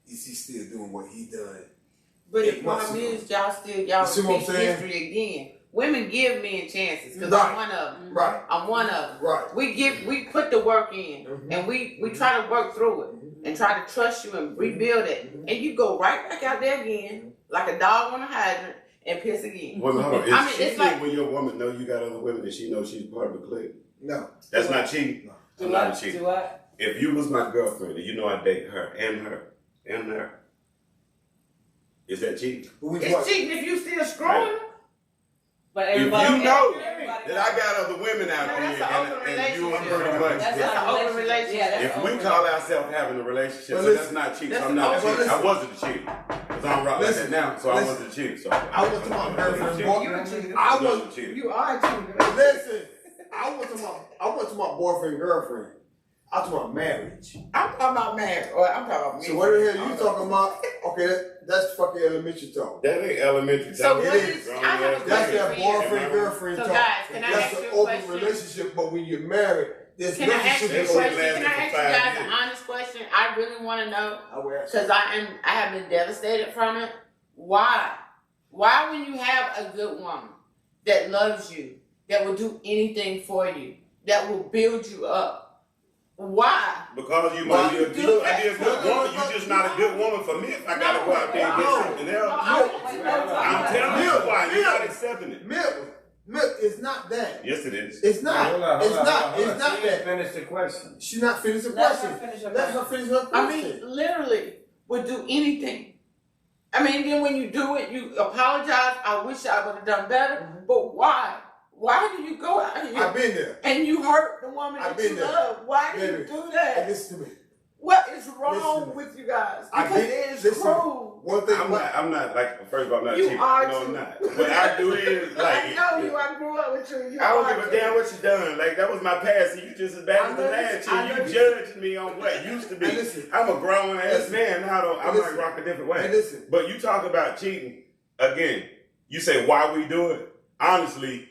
is he still doing what he done? But the problem is, y'all repeat history again. Women give men chances because I'm one of them. Right. I'm one of them. Right. We put the work in, and we try to work through it and try to trust you and rebuild it, and you go right back out there again like a dog on a hydrant and piss again. Well, hold on. I mean, it's like when your woman know you got other women and she knows she's part of the clique. No. That's not cheating. No. I'm not cheating. Do what? If you was my girlfriend and you know I date her and her and her, is that cheating? It's cheating if you still screwing. But If everybody, you know everybody that I got other women out that's there an open and you are relationship. pretty much. That's an open relationship. Yeah, that's If an we open call ourselves having a relationship, But so listen, that's not cheating. that's So I'm not open- cheating. I listen. wasn't cheating. Because I don't rock like that now, so I wasn't cheating. So I was to my girlfriend. I wasn't cheating. You are cheating. Listen, I went to my boyfriend, girlfriend. I was talking about marriage. I'm talking about marriage, or I'm talking about me. So what the hell you talking about? Okay, that's fucking elementary talk. That ain't elementary. So talk. what It is, is. I have a That's question that for you. boyfriend, girlfriend So talk. guys, can I That's ask an you a open question? relationship, but when you're married, there's Can I ask you a That's question? what Can I lasted ask for you 5 guys years. an honest question? I really want to know I will ask because I have been devastated from it. Why? Why when you have a good woman that loves you, that will do anything for you, that will build you up? Why? Because you might be a good woman. You just not a good woman for me if I gotta go out there and get something else. I'm telling you why. You're not accepting it. Milk, it's not that. Yes, it is. It's not. It's not. It's not She didn't that. finish the question. She's not finished the Let her question. finish her Let her finish her I question. mean, literally, would do anything. I mean, then when you do it, you apologize. I wish I would have done better. But why? Why do you go out here I've been there. and you hurt the woman I've that you been there. love? Why do Baby, you do And that? listen to me. What is Listen wrong to me. with you guys? I Because did- it is listen, cruel. One thing I'm not like, first of all, I'm not You cheating. are No, I'm too. not. What I do is, I like, know you. I grew up with you. You I don't are give a too. damn what you done. Like, that was my past, and you just as bad I as the know last you- I year. know You you- judged me on what used to be. And listen. I'm a grown ass Listen. man now, though. I Listen. might rock a different way. And listen. But you talk about cheating, again, you say, why we do it? Honestly,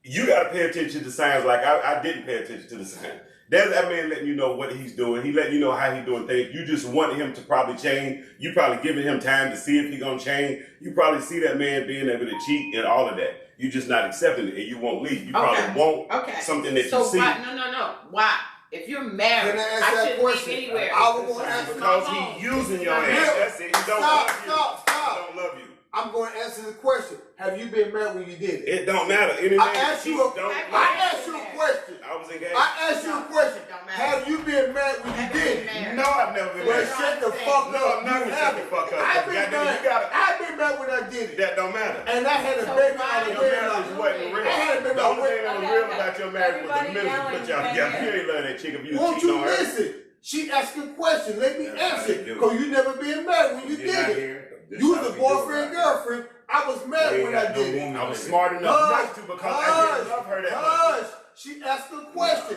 you got to pay attention to signs like I didn't pay attention to the signs. That's that man letting you know what he's doing. He letting you know how he's doing things. You just want him to probably change. You probably giving him time to see if he's going to change. You probably see that man being able to cheat and all of that. You just not accepting it and you won't leave. You probably want something that so you see. Why? No. Why? If you're married, Can I ask I that shouldn't question? leave anywhere. I was going to ask Because he using your ass. That's it. He don't love you. Stop. He don't love you. I'm going to answer the question. Have you been married when you did it? It don't matter. Any I man asked cheat you a- don't I like asked you a question. I was engaged. I asked you a question. Have you been married when you did it? No, I've never been Well, married. shut the fuck No, up. I'm not You gonna shut the haven't. fuck up. I've been Goddamn, married. you gotta- I've been married when I did it. That don't matter. And I had a So baby why out of your Your wedlock. marriage wasn't real. I had a baby The out of only thing that was Okay, real okay. about your marriage was the Everybody minute you yelling, put y'all you together. can't You ain't love that chick if you was Won't cheating you on her. listen? She asked a question. Let me That's how answer they it. do it. Because you never been married when you You're not did it. here. This You how was a we do it boyfriend, right girlfriend. I was married when I did it. I was smart enough not to because I didn't love her that much. Hush. She asked a question.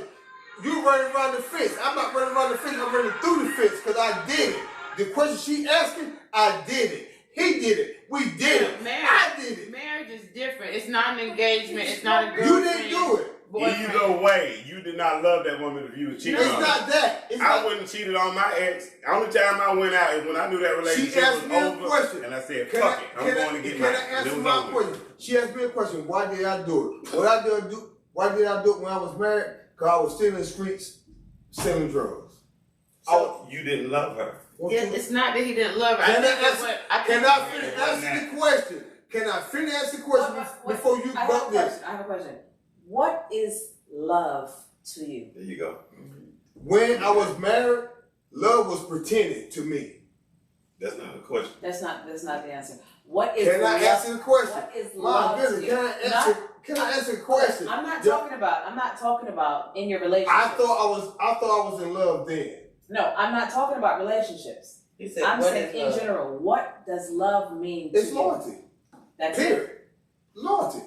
You running around the fence. I'm not running around the fence. I'm running through the fence because I did it. The question she asking, I did it. He did it. We did it. I did it. Marriage is different. It's not an engagement. It's not a girlfriend. You didn't do it. Boyfriend. Either way, you did not love that woman if you was cheating It's on her. not that. It's I not. wouldn't cheated on my ex. The only time I went out is when I knew that relationship asked was me a over. question. And I said, Can fuck I- it. I'm can I- going to get Can mine. I And it answer was my over. question? She asked me a question. Why did I do it? Why did I do it when I was married? Because I was still in the streets selling drugs. So you didn't love her. It's not that he didn't love her. Can I think it answer? went- Can I finish answer the question? Can I finish answer the question before you butt this? I have a question. What is love to you? There you go. When I was married, love was pretended to me. That's not a question. That's not the answer. What is Can I love? answer the question? What is My love to goodness, you? can I answer? Can I answer a question? I'm not talking about in your relationship. I thought I was in love then. No, I'm not talking about relationships. He said, I'm what saying is in love? general, what does love mean to It's you? loyalty. That's Period. it. Loyalty.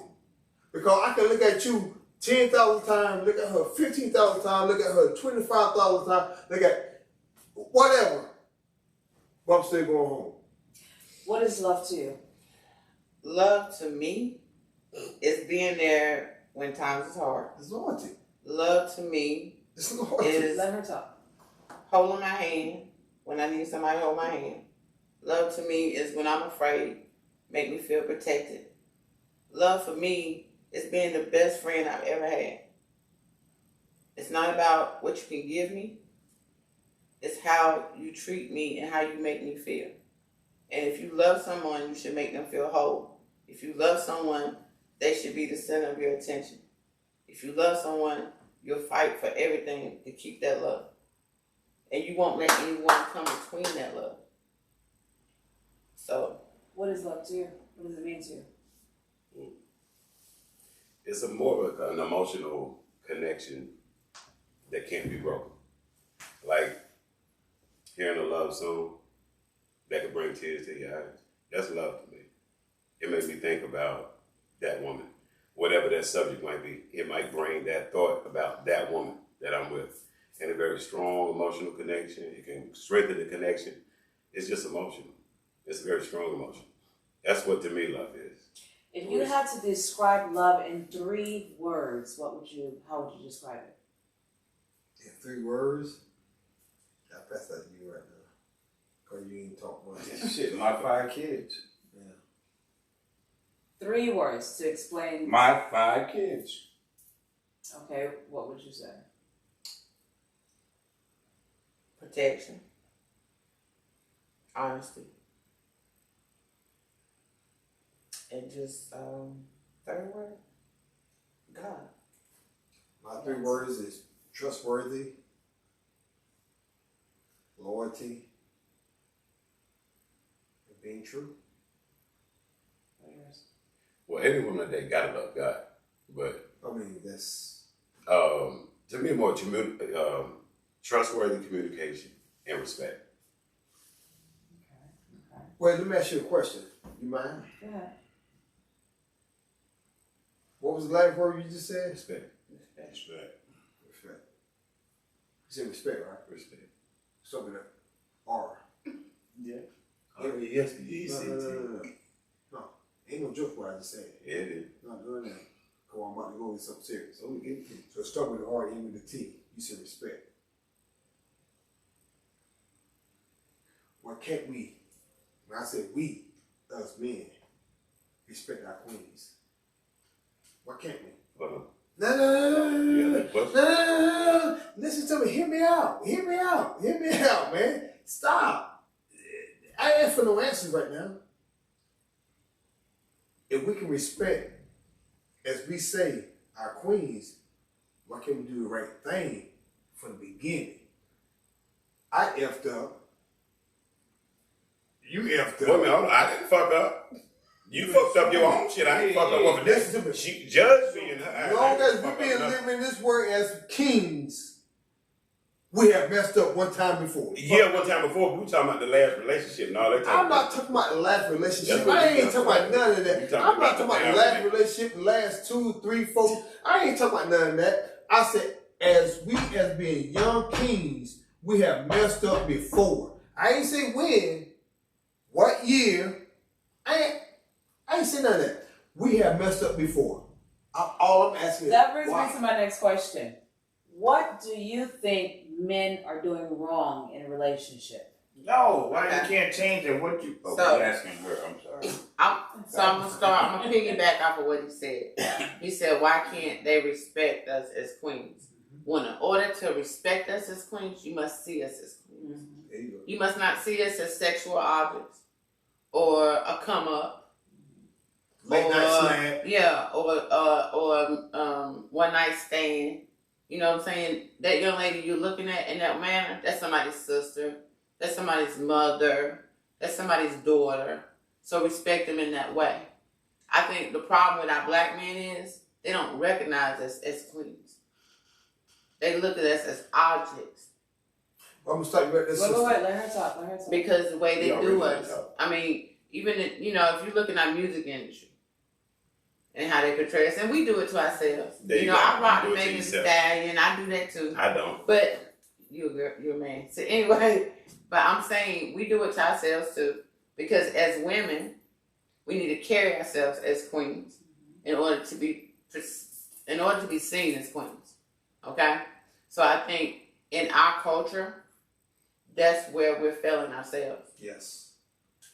Because I can look at you 10,000 times, look at her 15,000 times, look at her 25,000 times, look at whatever. But I'm still going home. What is love to you? Love to me is being there when times is hard. It's loyalty. Love to me It's loyalty. is Let her talk. holding my hand when I need somebody to hold my hand. Love to me is when I'm afraid, make me feel protected. Love for me is being the best friend I've ever had. It's not about what you can give me. It's how you treat me and how you make me feel. And if you love someone, you should make them feel whole. If you love someone, they should be the center of your attention. If you love someone, you'll fight for everything to keep that love. And you won't let anyone come between that love. So, What is love to you? What does it mean to you? It's a more of an emotional connection that can't be broken. Like hearing a love song that could bring tears to your eyes. That's love to me. It makes me think about that woman. Whatever that subject might be, it might bring that thought about that woman that I'm with. And a very strong emotional connection. It can strengthen the connection. It's just emotional. It's a very strong emotion. That's what to me love is. If you had to describe love in 3 words, how would you describe it? In 3 words, I pass that to you right now. Because you ain't talk much. Shit, my 5 kids. Yeah. 3 words to explain. My 5 kids. Okay, what would you say? protection, honesty, and just third word, God. My 3 words is trustworthy, loyalty, and being true. Well, any woman they gotta love God, but I mean that's to me more trustworthy communication and respect. Okay. Well, let me ask you a question. You mind? Yeah. What was the last word you just said? Respect. Respect. Respect. You said respect, right? Respect. So with an R. Yeah. R-E-S-P-E-C-T. No, ain't no joke what I just said. Yeah, it is. Not doing that. Go on, I'm about to go with something serious. So we get it. So start with the R, end with the T. You said respect. Why can't we, when I say we, us men, respect our queens? Why can't we? No. Listen to me. Hear me out, man. Stop. I ain't for no answers right now. If we can respect, as we say, our queens, why can't we do the right thing from the beginning? I effed up. You effed up. Wait a minute, hold on. I didn't fuck up. You fucked up your own shit. I ain't fucked up over this. Listen to me. She judged me and As long as we've been living this world as kings, we have messed up one time before. Yeah, one time before, we were talking about the last relationship and all that time. I'm not talking about the last relationship. That's what I you ain't talking about none of that. You talking I'm not talking about the last family. relationship, the last 2, 3, 4. I ain't talking about none of that. I said, as we as being young kings, we have messed up before. I ain't say when, what year. I ain't say none of that. We have messed up before. All I'm asking is That brings why? me to my next question. What do you think men are doing wrong in a relationship? No, why you can't change it? What you? Oh, So- you're asking her. I'm sorry. I'm gonna piggyback off of what he said. He said, why can't they respect us as queens? When in order to respect us as queens, you must see us as queens. There you go. You must not see us as sexual objects or a come up. Late night slam. Yeah, or one night stand. You know what I'm saying? That young lady you're looking at in that manner, that's somebody's sister, that's somebody's mother, that's somebody's daughter. So respect them in that way. I think the problem with our black men is they don't recognize us as queens. They look at us as objects. I'm gonna start you right this. Wait, let her talk. Because the way they Yeah, do really us. talk. I mean, even if you're looking at music industry and how they portray us, and we do it to ourselves. I rock the Megan Thee Stallion. I do that too. I don't. But you're a man. So anyway, but I'm saying we do it to ourselves too, because as women, we need to carry ourselves as queens in order to be seen as queens. Okay, so I think in our culture, that's where we're failing ourselves. Yes.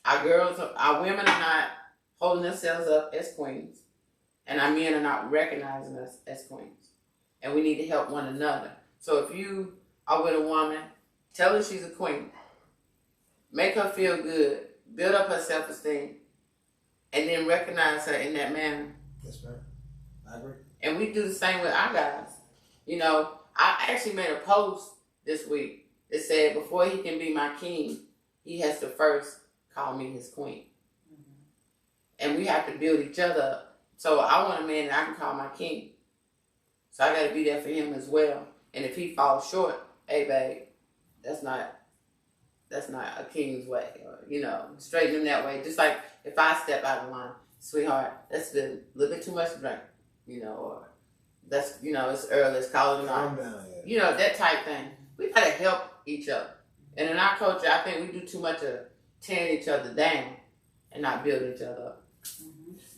Our women are not holding themselves up as queens, and our men are not recognizing us as queens. And we need to help one another. So if you are with a woman, tell her she's a queen. Make her feel good. Build up her self-esteem. And then recognize her in that manner. Yes, ma'am. I agree. And we do the same with our guys. I actually made a post this week that said before he can be my king, he has to first call me his queen. Mm-hmm. And we have to build each other up. So I want a man that I can call my king. So I got to be there for him as well. And if he falls short, hey babe, that's not a king's way. Or, straighten him that way. Just like if I step out of line, sweetheart, that's a little bit too much to drink. Or that's, it's early, it's calling on. That type thing. We gotta help each other. And in our culture, I think we do too much of tearing each other down and not building each other up.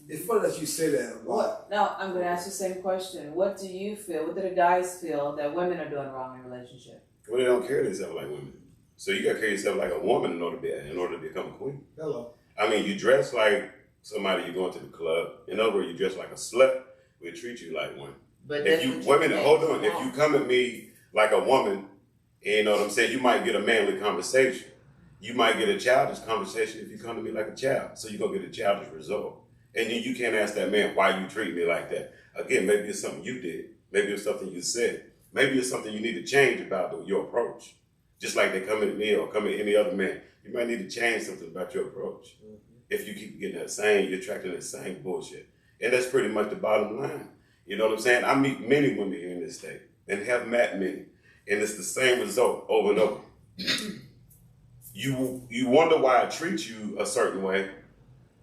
It's funny that you say that. What? Now, I'm going to ask you the same question. What do you feel, what do the guys feel that women are doing wrong in a relationship? Well, they don't carry themselves like women. So you gotta carry yourself like a woman in order to become a queen. Hello. I mean, you dress like somebody you're going to the club. In other words, you dress like a slut. We treat you like one. But if you hold on. If you come at me like a woman, you know what I'm saying, you might get a manly conversation. You might get a childish conversation if you come to me like a child. So you're gonna get a childish result. And then you can't ask that man why you treat me like that. Again, maybe it's something you did. Maybe it's something you said. Maybe it's something you need to change about your approach. Just like they come at me or come at any other man. You might need to change something about your approach. Mm-hmm. If you keep getting you're attracting that same bullshit. And that's pretty much the bottom line. You know what I'm saying? I meet many women here in this state and have met many. And it's the same result over and over. You wonder why I treat you a certain way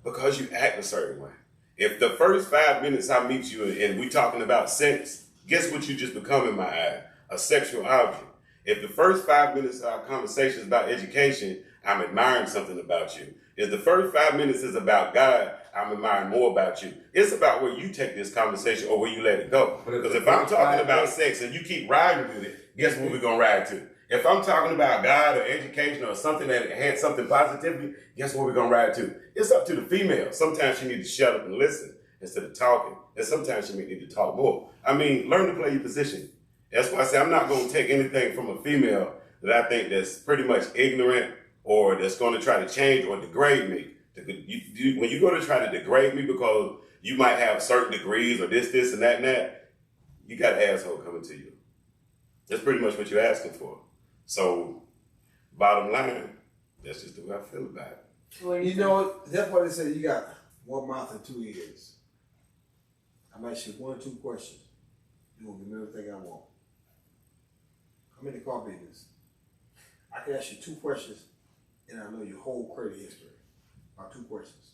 because you act a certain way. If the first 5 minutes I meet you and we talking about sex, guess what you just become in my eye? A sexual object. If the first 5 minutes of our conversation is about education, I'm admiring something about you. If the first 5 minutes is about God, I'm admiring more about you. It's about where you take this conversation or where you let it go. Because if I'm talking about sex and you keep riding with it, guess what we're going to ride to? If I'm talking about God or education or something that enhance something positively, guess what we're going to ride to? It's up to the female. Sometimes she needs to shut up and listen instead of talking. And sometimes she may need to talk more. I mean, learn to play your position. That's why I say I'm not going to take anything from a female that I think that's pretty much ignorant or that's going to try to change or degrade me. When you go to try to degrade me because you might have certain degrees or this, and that, you got an asshole coming to you. That's pretty much what you're asking for. So, bottom line, that's just the way I feel about it. You know, that's why they say you got one mouth and 2 ears. I'm asking 1 or 2 questions. You will give me everything I want. I'm in the car business. I can ask you 2 questions and I know your whole credit history. About 2 questions.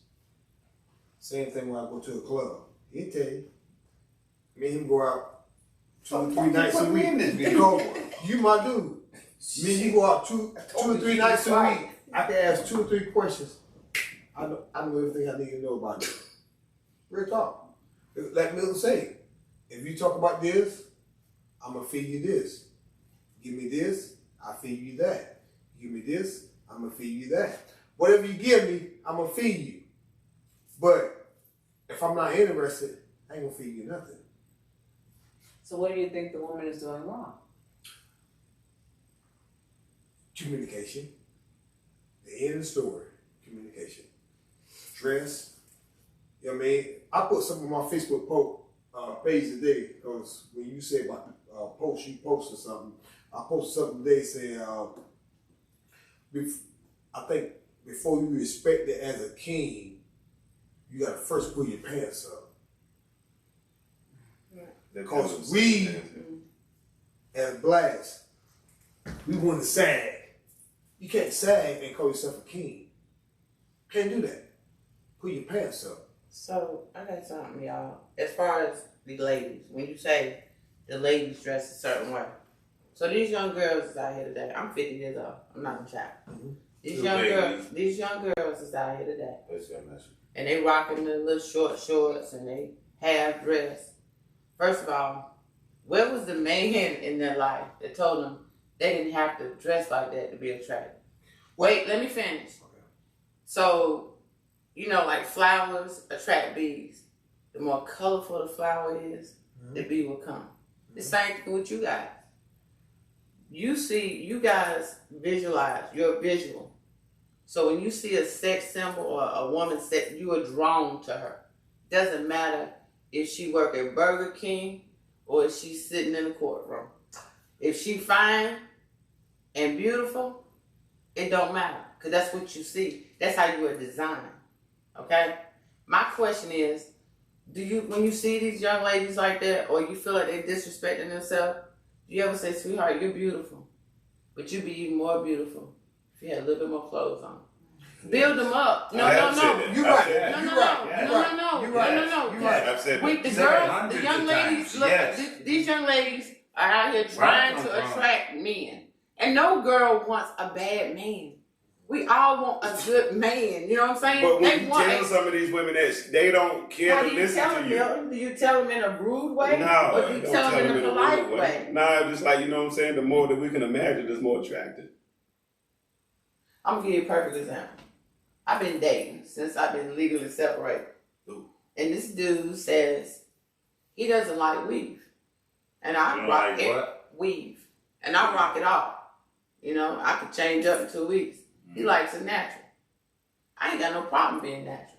Same thing when I go to a club. He'll tell you. Me and him go out 2 or 3 nights a week. You my dude. Me and you go out 2 or 3 nights a week. I can ask 2 or 3 questions. I know everything I need to know about it. Real talk. Like Milton say, if you talk about this, I'm gonna feed you this. Give me this, I feed you that. Give me this, I'm gonna feed you that. Whatever you give me, I'm gonna feed you. But if I'm not interested, I ain't gonna feed you nothing. So what do you think the woman is doing wrong? Communication. The end of the story. Communication. Dress. You know what I mean? I put something on my Facebook page today because when you say about the post, you posted something. I posted something today saying, I think before you respect it as a king, you got to first pull your pants up. Because we, as blacks, we want to sag. You can't sag and call yourself a king. Can't do that. Put your pants up. So I got something, y'all. As far as the ladies, when you say the ladies dress a certain way, so these young girls is out here today. I'm 50 years old. I'm not a child. Mm-hmm. These young girls is out here today, and they rocking the little short shorts and they half dress. First of all, where was the man in their life that told them they didn't have to dress like that to be attractive? Wait, let me finish. So, you know, like flowers attract bees. The more colorful the flower is, the bee will come. The same thing with you guys. You guys visualize, you're visual. So when you see a sex symbol or a woman sex, you are drawn to her. Doesn't matter if she work at Burger King or if she's sitting in the courtroom. If she fine and beautiful, it don't matter, because that's what you see. That's how you are designed, okay? My question is, when you see these young ladies like that, or you feel like they're disrespecting themselves, do you ever say, sweetheart, you're beautiful, but you'd be even more beautiful if you had a little bit more clothes on? Build them up. No. You're right. No. I've said Wait, the Said girls, hundreds the young of ladies, times. look, Yes. these young ladies are out here trying to attract men. And no girl wants a bad man. We all want a good man. You know what I'm saying? But when They you want tell some of these women that they don't care How to do you listen tell to them, you. Milton? Do you tell them in a rude way? No, Or do you don't tell them in a rude polite way? No, just like, you know what I'm saying, the more that we can imagine, it's more attractive. I'm going to give you a perfect example. I've been dating since I've been legally separated. Ooh. And this dude says he doesn't like weave. And I You don't rock like it. what? Weave. And I rock it off. You know, I could change up in 2 weeks. He likes it natural. I ain't got no problem being natural.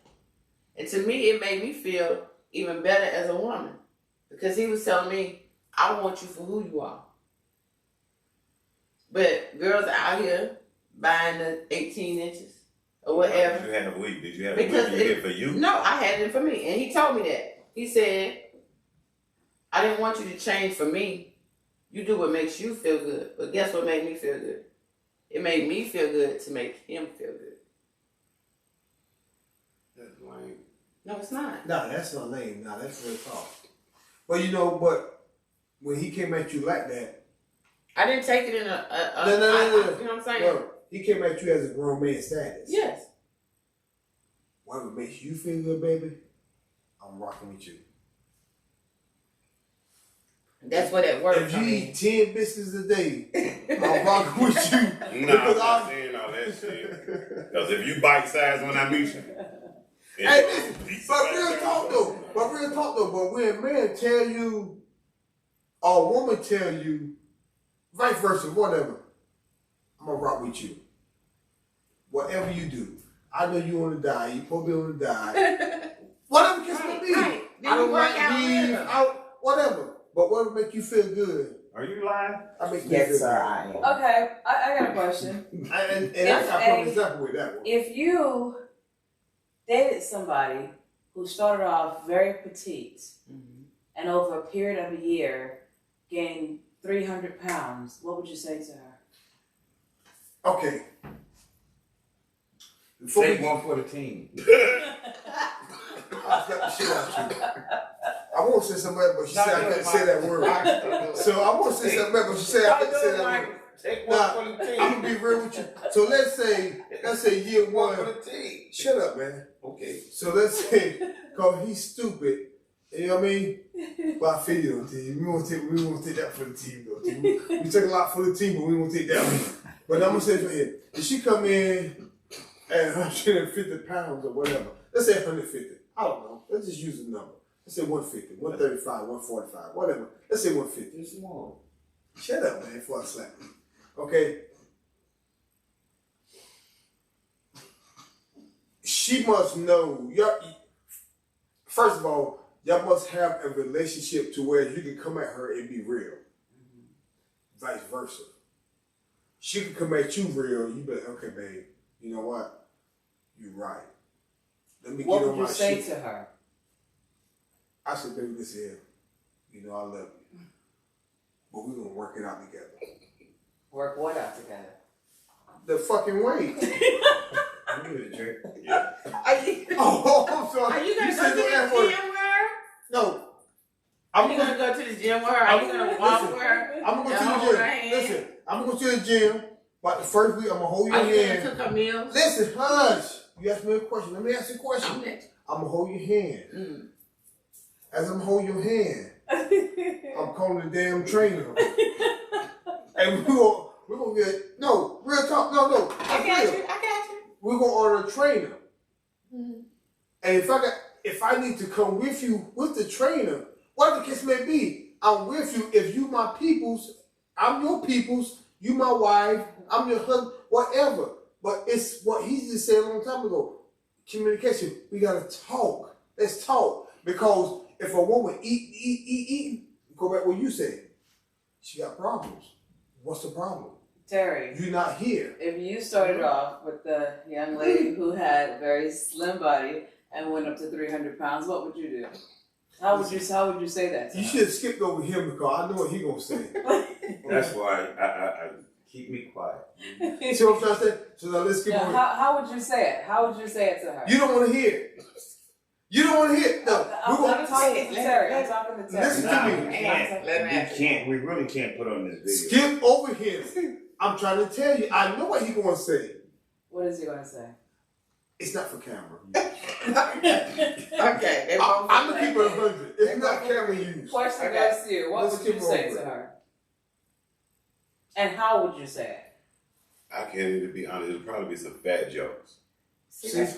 And to me, it made me feel even better as a woman. Because he was telling me, I want you for who you are. But girls out here buying the 18 inches or whatever. Did you have a week? Did you have Because a week you did for you? No, I had it for me. And he told me that. He said, I didn't want you to change for me. You do what makes you feel good. But guess what made me feel good? It made me feel good to make him feel good. That's lame. No, it's not. No, that's not lame. No, that's real talk. But you know, but when he came at you like that, I didn't take it in no. You know what I'm saying? No, he came at you as a grown man status. Yes. Whatever makes you feel good, baby, I'm rocking with you. That's what that works. If you eat 10 biscuits a day, I'm rocking with you. No, I'm not saying all that shit. Because if you bite size when I meet you. Hey, listen, but real talk though, but when a man tell you, or a woman tell you, vice versa, whatever, I'm gonna rock with you. Whatever you do. I know you wanna die, you probably wanna die. Whatever kiss with me. Right. I don't work like out beef, later. whatever. But whatever make you feel good, Are you lying? I make you Yes, feel sir, good. I am. Okay, I got a question. And I got an example with that one. If you dated somebody who started off very petite and over a period of a year gained 300 pounds, what would you say to her? Okay. Before Take we- one for the team. I slapped the shit out you. I won't say something else, but she said I couldn't say that word. So I won't say something else, but she said I couldn't say that word. Take Now, one for the team. I'm gonna be real with you. So let's say year One one. for the team. Shut up, man. Okay. So let's say, cause he's stupid. You know what I mean? But I feel you on the team. We won't take that for the team though. Team. We took a lot for the team, but we won't take that one. But I'm gonna say it for him. If she come in at 150 pounds or whatever, let's say 150. I don't know. Let's just use a number. Let's say 150, 135, 145, whatever. Let's say 150. Too small. Shut up, man, before I slap you. Okay? She must know. First of all, y'all must have a relationship to where you can come at her and be real. Vice versa. She can come at you real. You be like, okay, babe, you know what? You're right. Let me What get would on you my say shit. to her? I said, baby, listen here. you know I love you. But we're gonna work it out together. Work what out together? The fucking way. Yeah. Oh, I'm sorry. Are you gonna said go to the that gym word. with her? No. Are you gonna go to the gym with her? Are you gonna walk with her? I'm gonna go and to hold the her gym. hand? Listen, I'm gonna go to the gym. But the first week, I'm gonna hold your Are you hand. gonna cook her meals? Listen, hush. You asked me a question. Let me ask you a question. I'm gonna hold your hand. Mm. As I'm holding your hand, I'm calling the damn trainer. And we're gonna get real talk. No. I got you. We're gonna order a trainer. Mm. And if I need to come with you with the trainer, whatever the case may be, I'm with you. If you my peoples, I'm your peoples. You my wife. I'm your husband. Whatever. But it's what he just said a long time ago. Communication. We gotta talk. Let's talk. Because if a woman eat, go back what you said. She got problems. What's the problem? Terry, You're not here. if you started off with the young lady who had a very slim body and went up to 300 pounds, what would you do? How would you say that to You her? should have skipped over him because I know what he gonna say. That's why I keep me quiet. See what I'm trying to say? So now let's skip over. How would you say it? How would you say it to her? You don't want to hear it. You don't want to hear it. No, I'm talking to Terry. I'm talking to Terry. Listen to me. We really can't put on this video. Skip over him. I'm trying to tell you. I know what he's gonna say. What is he gonna say? It's not for camera. Okay. I'm gonna keep it 100. It's not camera use. Question goes to you. What Let's would you skip say over to it. her? And how would you say it? I can't even be honest. It'll probably be some fat jokes. See, That's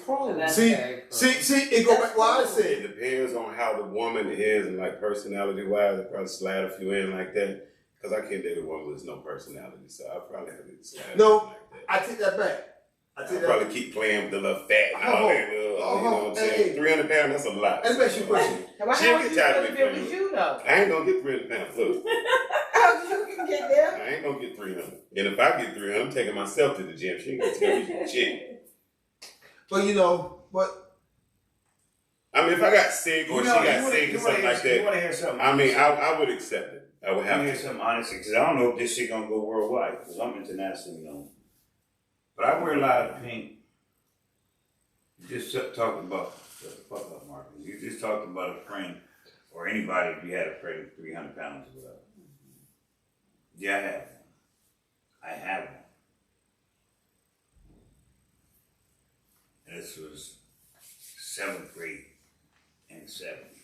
see, very cool. see, it go back what I It said. depends on how the woman is and like personality wise. I probably slide a few in like that because I can't date a woman with no personality. So I probably have to slide. No, in like that. I take that back. I'll probably keep playing with the little fat and all that little, you know what I'm saying? Hey. 300 pounds, that's a lot. Let me ask you a question. Well, She'll how would get you tired feel of if me it was playing. you though? I ain't gonna get 300 pounds. Look, How you can get there? I ain't gonna get 300. And if I get 300, I'm taking myself to the gym. She ain't gonna tell me shit. But you know, but I mean, if I got sick or she got sick or something like You want that, to hear something? I mean, I would accept it. I would I have hear to. something honestly, because I don't know if this shit gonna go worldwide, because I'm internationally known. But I wear a lot of pink. You just talked about, shut the fuck up, Marcus. You just talked about a friend or anybody if you had a friend 300 pounds or whatever. Yeah, I have one. I have one. And this was 7th grade in the 70s.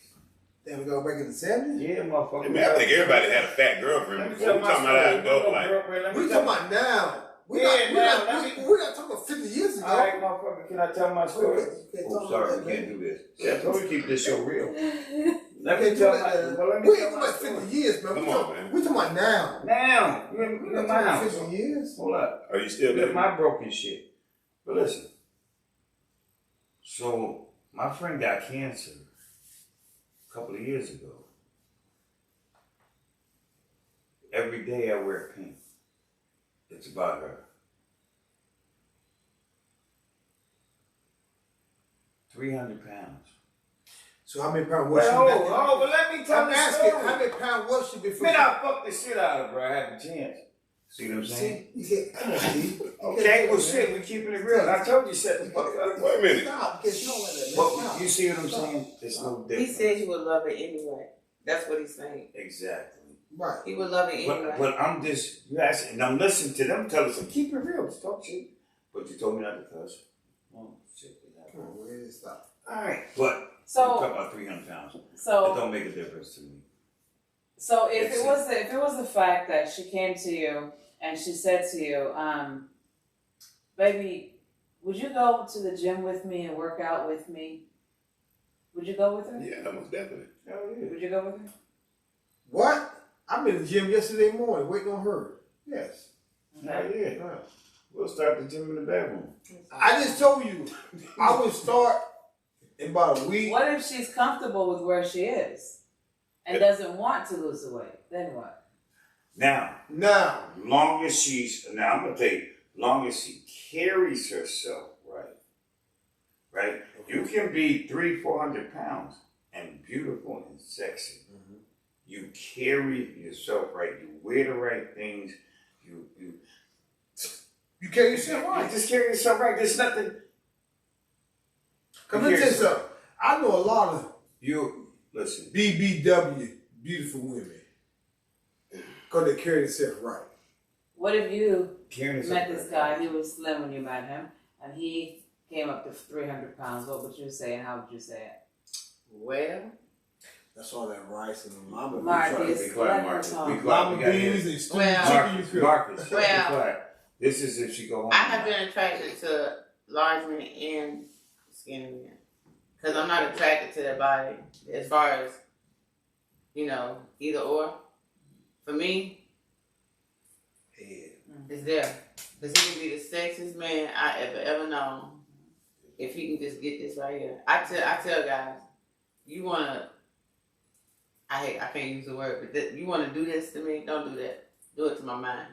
then we go back in the 70s? Yeah, motherfucker. I mean, I think everybody had a fat girlfriend before. We're talking about our adult life. We talking about now. We're not talking about 50 years ago. All right, motherfucker, can I tell my story? Okay, Oh, talk sorry, about we that, can't do this. See, I told you to keep this show real. Let Okay, me tell do my, that, well, let me we tell ain't my talking about story. 50 years, man. Come We on, talking- man. We talking about now. Now, you're We're in not my talking house. 50 years. Hold up. Are you still Look there? my broken shit. But listen. So, my friend got cancer a couple of years ago. Every day I wear pink. It's about her. 300 pounds. So how many pounds was she Well, back then? but let me tell I'm the asking, story. how many pounds was she before? Man, I fucked the shit out of her, bro. I had the chance. See what I'm saying? See, you get, come on, Steve. Okay, well, shit, we keeping it real. I told you, shut the fuck up. Wait a minute. Stop, because you don't let that But man you see what I'm saying? It's no He different. said he would love it anyway. That's what he's saying. Exactly. Right. He would love it anyway. But I'm just, you asking, and I'm listening to them tell us, keep it real, just talk shit. But you told me not to cuss. Oh, shit. Come on, where did it stop? All right. But, So- you talk about 300 pounds. It So don't make a difference to me. if it was the fact that she came to you and she said to you, baby, would you go to the gym with me and work out with me? Would you go with her? Yeah, most definitely. Hell yeah. Would you go with her? What? I've been in the gym yesterday morning waiting on her. Yes. Hell yeah. We'll start the gym in the bedroom. I just told you, I would start in about a week. What if she's comfortable with where she is and doesn't want to lose the weight? Then what? Now, long as now I'm going to tell you, long as she carries herself right? You can be 300-400 pounds and beautiful and sexy. you carry yourself right, you wear the right things, you carry yourself right. You just carry yourself right. There's nothing. Come and tell you something. I know a lot of listen BBW beautiful women because they carry themselves right. What if you Carrying met this guy? He was slim when you met him, and he came up to 300 pounds. What would you say, and how would you say it? Well, that's all that rice and the mama Marcus, beans. let her talk. Mama beans and stewed chicken you cook. Marcus, Well, this is if she go home. I have been attracted to large men and skinny men because I'm not attracted to their body as far as, you know, either or. For me, it's there. Because he can be the sexiest man I ever known if he can just get this right here. I tell guys, you wanna, I can't use the word, but you wanna do this to me, don't do that. Do it to my mind.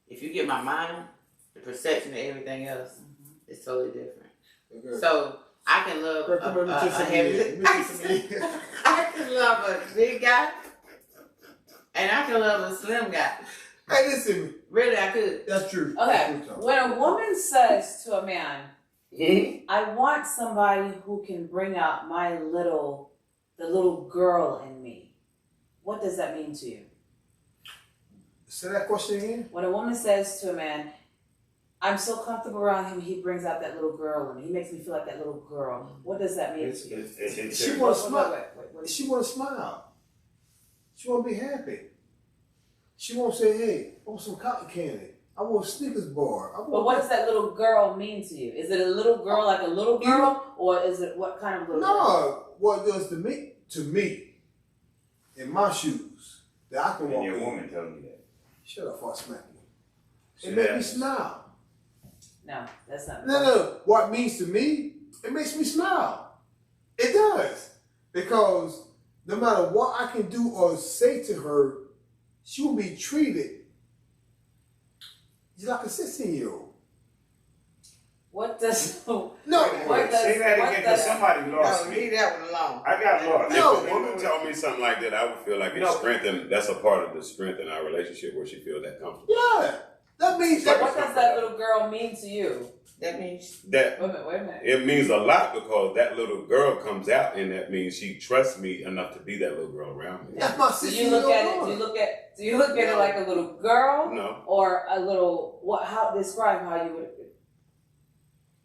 If you get my mind, the perception of everything else is totally different. Okay. So I can love a heavy. I can love a big guy, and I can love a slim guy. Hey, listen. Really, I could. That's true. Okay, when a woman says to a man, I want somebody who can bring out the little girl in me, what does that mean to you? Say that question again. When a woman says to a man, I'm so comfortable around him, he brings out that little girl in me, he makes me feel like that little girl, what does that mean to you? She want to smile. She want to smile. She want to be happy. She won't say, hey, I want some cotton candy. I want a Snickers bar. But what does that little girl mean to you? Is it a little girl like a little girl, or is it what kind of little girl? No, what does to me, in my shoes, that I can walk in. And your woman telling you that. Shut up before I smack you. It makes me smile. No, that's not. No. What it means to me, it makes me smile. It does. Because no matter what I can do or say to her, she will be treated like a 16-year-old. What does no? Say that again, because somebody lost me. Leave that one alone. I got lost. If a woman told me something like that, I would feel like it's strengthened. That's a part of the strength in our relationship where she feels that comfortable. Yeah, that means. So what does that little girl mean to you? That means that. Wait a minute. It means a lot because that little girl comes out, and that means she trusts me enough to be that little girl around me. That's my Do you look at it? Do you look at it like a little girl? No. Or a little what? How describe how you would?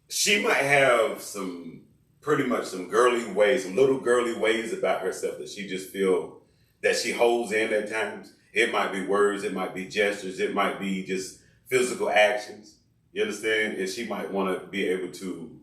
She might have some girly ways, some little girly ways about herself that she just feel that she holds in at times. It might be words, it might be gestures, it might be just physical actions. You understand? And she might want to be able to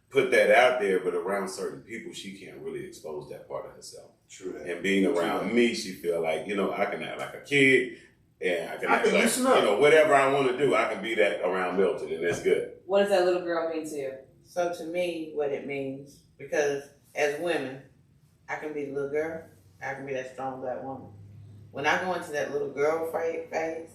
put that out there, but around certain people, she can't really expose that part of herself. True that. And being around me, she feel like, I can act like a kid, and I can act like, whatever I want to do, I can be that around Milton, and that's good. What does that little girl mean to you? So to me, what it means, because as women, I can be the little girl, I can be that strong black woman. When I go into that little girl phase,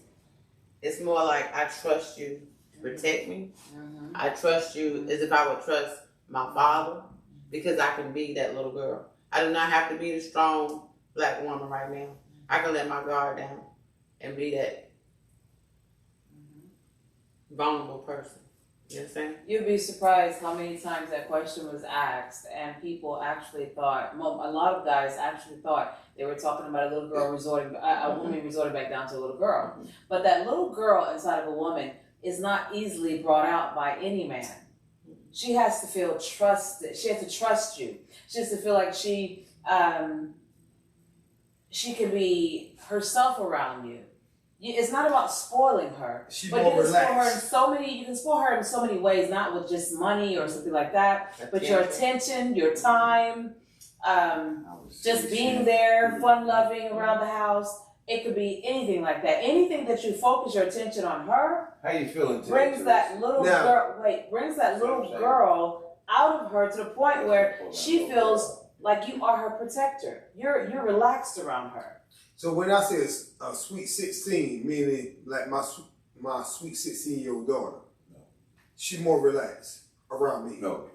it's more like I trust you to protect me. Mm-hmm. I trust you as if I would trust my father, because I can be that little girl. I do not have to be the strong black woman right now. I can let my guard down and be that vulnerable person. You understand? You'd be surprised how many times that question was asked, and people actually thought, a lot of guys actually thought they were talking about a little girl a woman resorting back down to a little girl. But that little girl inside of a woman is not easily brought out by any man. She has to feel trusted. She has to trust you. She has to feel like she can be herself around you. It's not about spoiling her, but you can spoil her in so many ways, not with just money or something like that, but your attention, your time, just being there, fun-loving around the house. It could be anything like that. Anything that you focus your attention on her. How you feeling today? Brings that little girl out of her to the point where she feels like you are her protector. You're relaxed around her. So when I say a sweet 16, meaning like my sweet 16-year-old daughter, she more relaxed around me. No.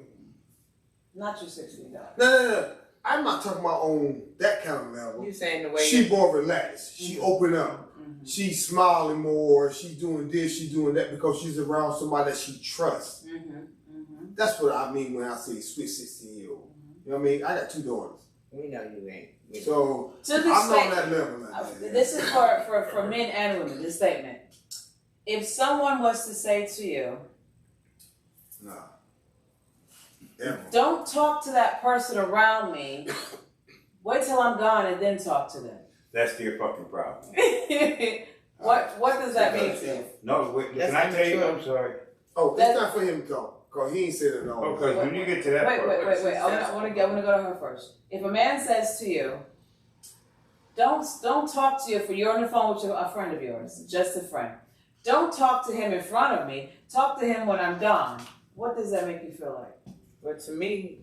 Not your 16 daughter. No. I'm not talking about on that kind of level. You saying the way she more relaxed. She open up. She's smiling more. She's doing this. She's doing that because she's around somebody that she trusts. That's what I mean when I say sweet 16-year-old. You know what I mean? I got 2 daughters. We know you ain't. So To this I'm on statement, that level. Like that. this is for men and women. This statement: if someone was to say to you, Nah. Ever. "Don't talk to that person around me. Wait till I'm gone and then talk to them." That's their fucking problem. What does that mean to you? No, wait, can I tell you? I'm sorry. Oh, it's not for him to talk, because he ain't said it all. Because when you get to that Wait. part. I want to go to her first. If a man says to you, "Don't talk to you for you're on the phone with a friend of yours, just a friend. Don't talk to him in front of me. Talk to him when I'm gone." What does that make you feel like? Well, to me,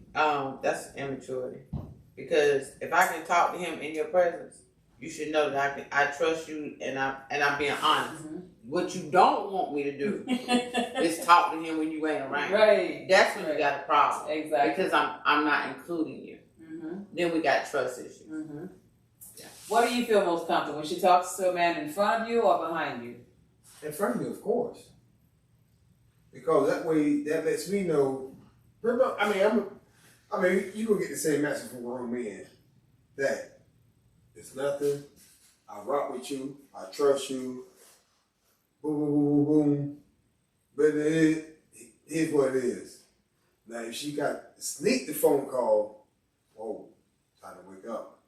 that's immaturity. Because if I can talk to him in your presence, you should know that I trust you and I'm being honest. What you don't want me to do is talk to him when you ain't around. Right. That's when you got a problem. Exactly. Because I'm not including you. Then we got trust issues. Yeah. What do you feel most comfortable when she talks to a man in front of you or behind you? In front of me, of course. Because that way, that lets me know. I mean, you gonna get the same message from grown men that it's nothing. I rock with you. I trust you. Boom, boom, boom, boom, boom. But here's what it is. Now, if she got sneak the phone call, whoa, time to wake up.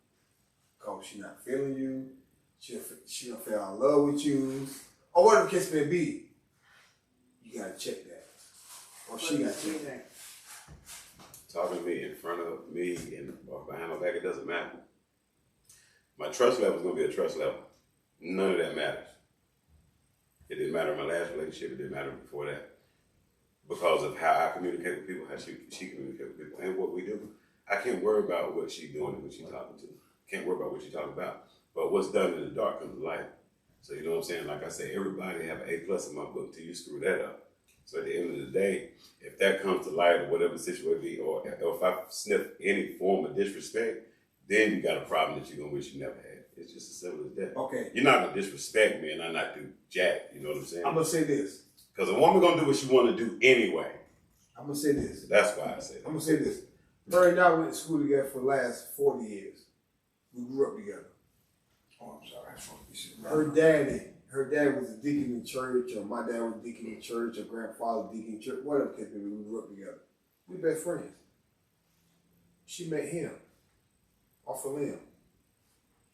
Because she not feeling you. She don't feel in love with you. Or whatever the case may be. You gotta check that. Or she gotta check that. Talking to me in front of me or behind my back, it doesn't matter. My trust level is going to be a trust level. None of that matters. It didn't matter in my last relationship. It didn't matter before that. Because of how I communicate with people, how she communicates with people, and what we do. I can't worry about what she's doing and what she's talking to. Can't worry about what she's talking about. But what's done in the dark comes to light. So you know what I'm saying? Like I say, everybody have an A+ in my book till you screw that up. So at the end of the day, if that comes to light or whatever the situation be, or if I sniff any form of disrespect, then you got a problem that you're going to wish you never had. It's just as simple as that. Okay. You're not going to disrespect me and I not do jack. You know what I'm saying? I'm going to say this. Because a woman going to do what she want to do anyway. I'm going to say this. That's why I say that. I'm going to say this. Her and I went to school together for the last 40 years. We grew up together. Oh, I'm sorry. Her dad was a deacon in church, or my dad was a deacon in church, or grandfather was a deacon in church, whatever the case may be, we grew up together. We best friends. She met him off a limb.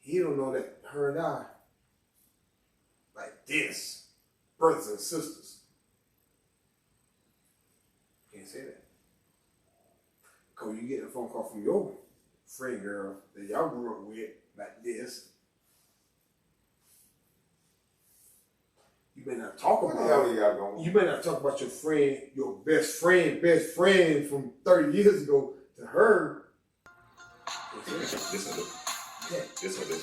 He don't know that her and I, like this, brothers and sisters. Can't say that. Because you get a phone call from your friend girl that y'all grew up with, like this. You better not talk about What the hell are y'all going? You better not talk about your friend, your best friend from 30 years ago to her. This will do. Yeah. This will do.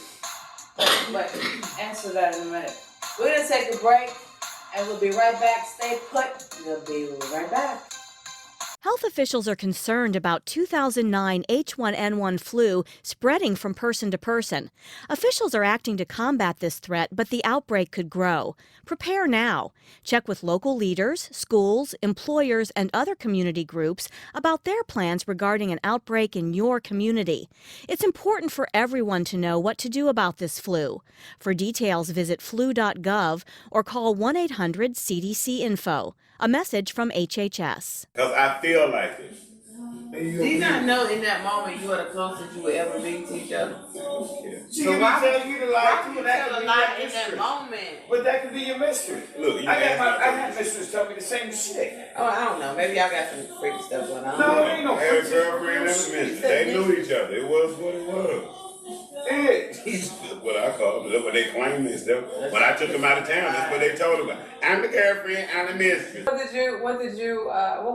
But answer that in a minute. We're gonna take a break and we'll be right back. Stay put. We'll be right back. Health officials are concerned about 2009 H1N1 flu spreading from person to person. Officials are acting to combat this threat, but the outbreak could grow. Prepare now. Check with local leaders, schools, employers, and other community groups about their plans regarding an outbreak in your community. It's important for everyone to know what to do about this flu. For details, visit flu.gov or call 1-800-CDC-INFO. A message from HHS. Because I feel like it. Do you not know in that moment you are the closest you will ever be to each other? She So can why tell you to lie would to, you that tell could a be lie your in that mystery. moment? But that could be your mystery. Look, you I asked had mistress tell me the same shit. Oh, I don't know. Maybe y'all got some freaky stuff going on. No, there ain't no I had a freaky girlfriend and a mistress. They knew each other. It was what it was. Yeah. What I call it. That's what they claim this. When I took them out of town, that's what they told them. I'm the girlfriend, I'm the mistress. What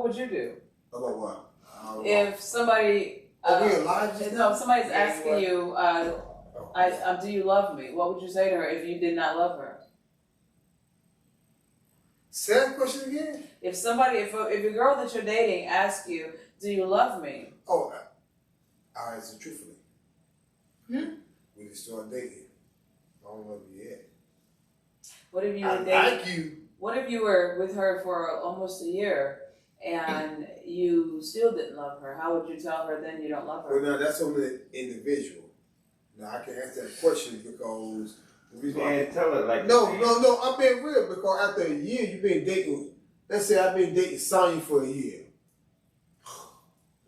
would you do? About what? If somebody, if somebody's asking you, do you love me? What would you say to her if you did not love her? Say that question again? If a girl that you're dating asks you, do you love me? Oh, I answer truthfully. We can start dating. I don't love you yet. What if you I were dating? like you. What if you were with her for almost a year and you still didn't love her? How would you tell her then you don't love her? Well, now that's on the individual. Now I can answer that question because the reason tell her like no, I'm being real because after a year you've been dating. Let's say I've been dating Sonya for a year.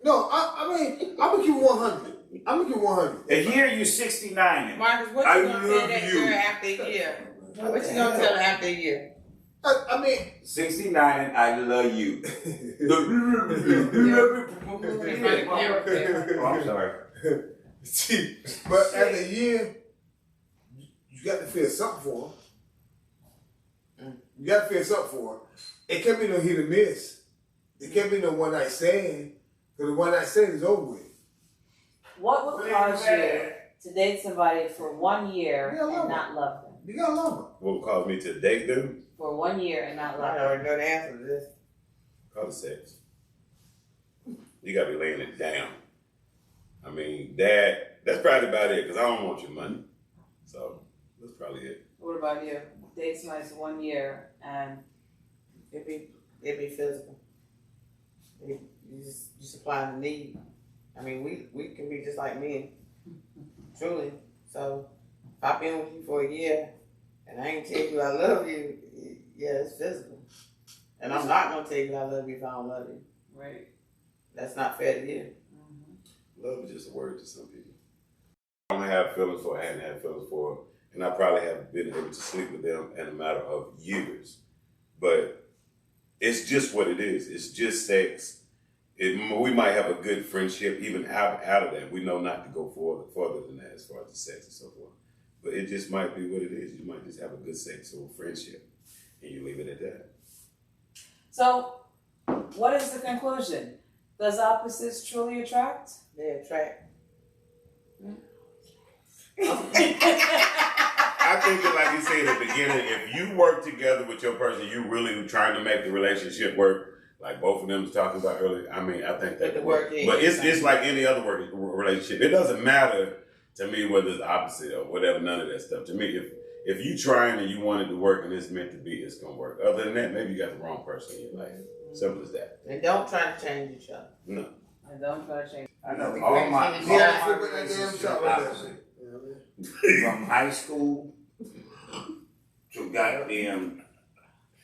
No, I mean I'm gonna keep 100. I'm gonna keep 100. A year you 69. Marcus, what you gonna tell that girl after a year? What you gonna tell her after a year? I mean 69, I love you. Oh, I'm sorry. See, but after a year, you got to feel something for her. You got to feel something for her. It can't be no hit or miss. It can't be no one night stand. Because the one night stand is over with. What would cause you to date somebody for 1 year and not love them? You gotta love them. What would cause me to date them? For 1 year and not love I them. already know the answer to this. Call it sex. You gotta be laying it down. I mean, that's probably about it, because I don't want your money. So, that's probably it. What about you? Date somebody for 1 year and It be physical. You supply the need. I mean, we can be just like men, truly. So if I've been with you for a year and I ain't tell you I love you, yeah, it's physical. And I'm not gonna tell you I love you if I don't love you. right. That's not fair to you. Love is just a word to some people. I don't have feelings for, I hadn't had feelings for, and I probably have been able to sleep with them in a matter of years. But it's just what it is. It's just sex. We might have a good friendship even out of that. We know not to go further than that as far as the sex and so forth. But it just might be what it is. You might just have a good sex or friendship, and you leave it at that. So, what is the conclusion? Does opposites truly attract? They attract. I think that, like you said at the beginning, if you work together with your person, you really trying to make the relationship work, like both of them was talking about earlier. I mean, I think that could work. But it's like any other relationship. It doesn't matter to me whether it's opposite or whatever, none of that stuff. To me, if you trying and you want it to work and it's meant to be, it's gonna work. Other than that, maybe you got the wrong person in your life. Simple as that. And don't try to change each other. No. And don't try to change. I know all my relationships are opposite. From high school to goddamn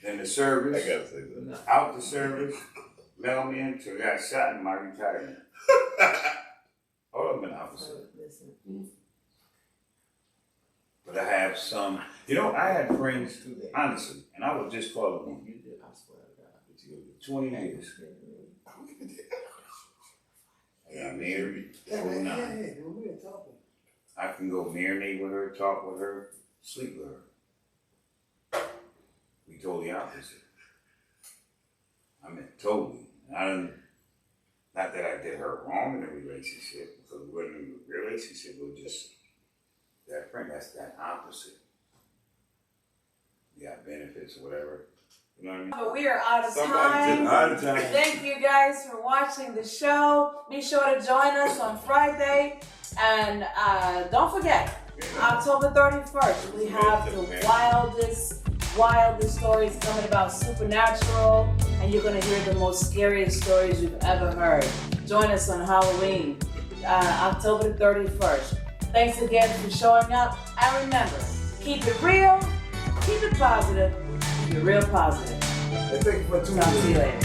in the service, I gotta say that. out the service, mailman to got shot in my retirement. All of them been opposite. But I have some, I had friends, honestly, and I was just calling them 20 years. I got married. I can go marinate with her, talk with her, sleep with her. We totally opposite. I mean, totally. Not that I did her wrong in the relationship, because we weren't in a relationship, we were just that friend. That's that opposite. You got benefits or whatever. You know what I mean? But we are out of time. Out of time. Thank you guys for watching the show. Be sure to join us on Friday. And don't forget, October 31st, we have the wildest stories coming about supernatural. And you're going to hear the most scariest stories you've ever heard. Join us on Halloween, October 31st. Thanks again for showing up. And remember, keep it real, keep it positive, keep it real positive. Thank you for tuning in. Talk to you later.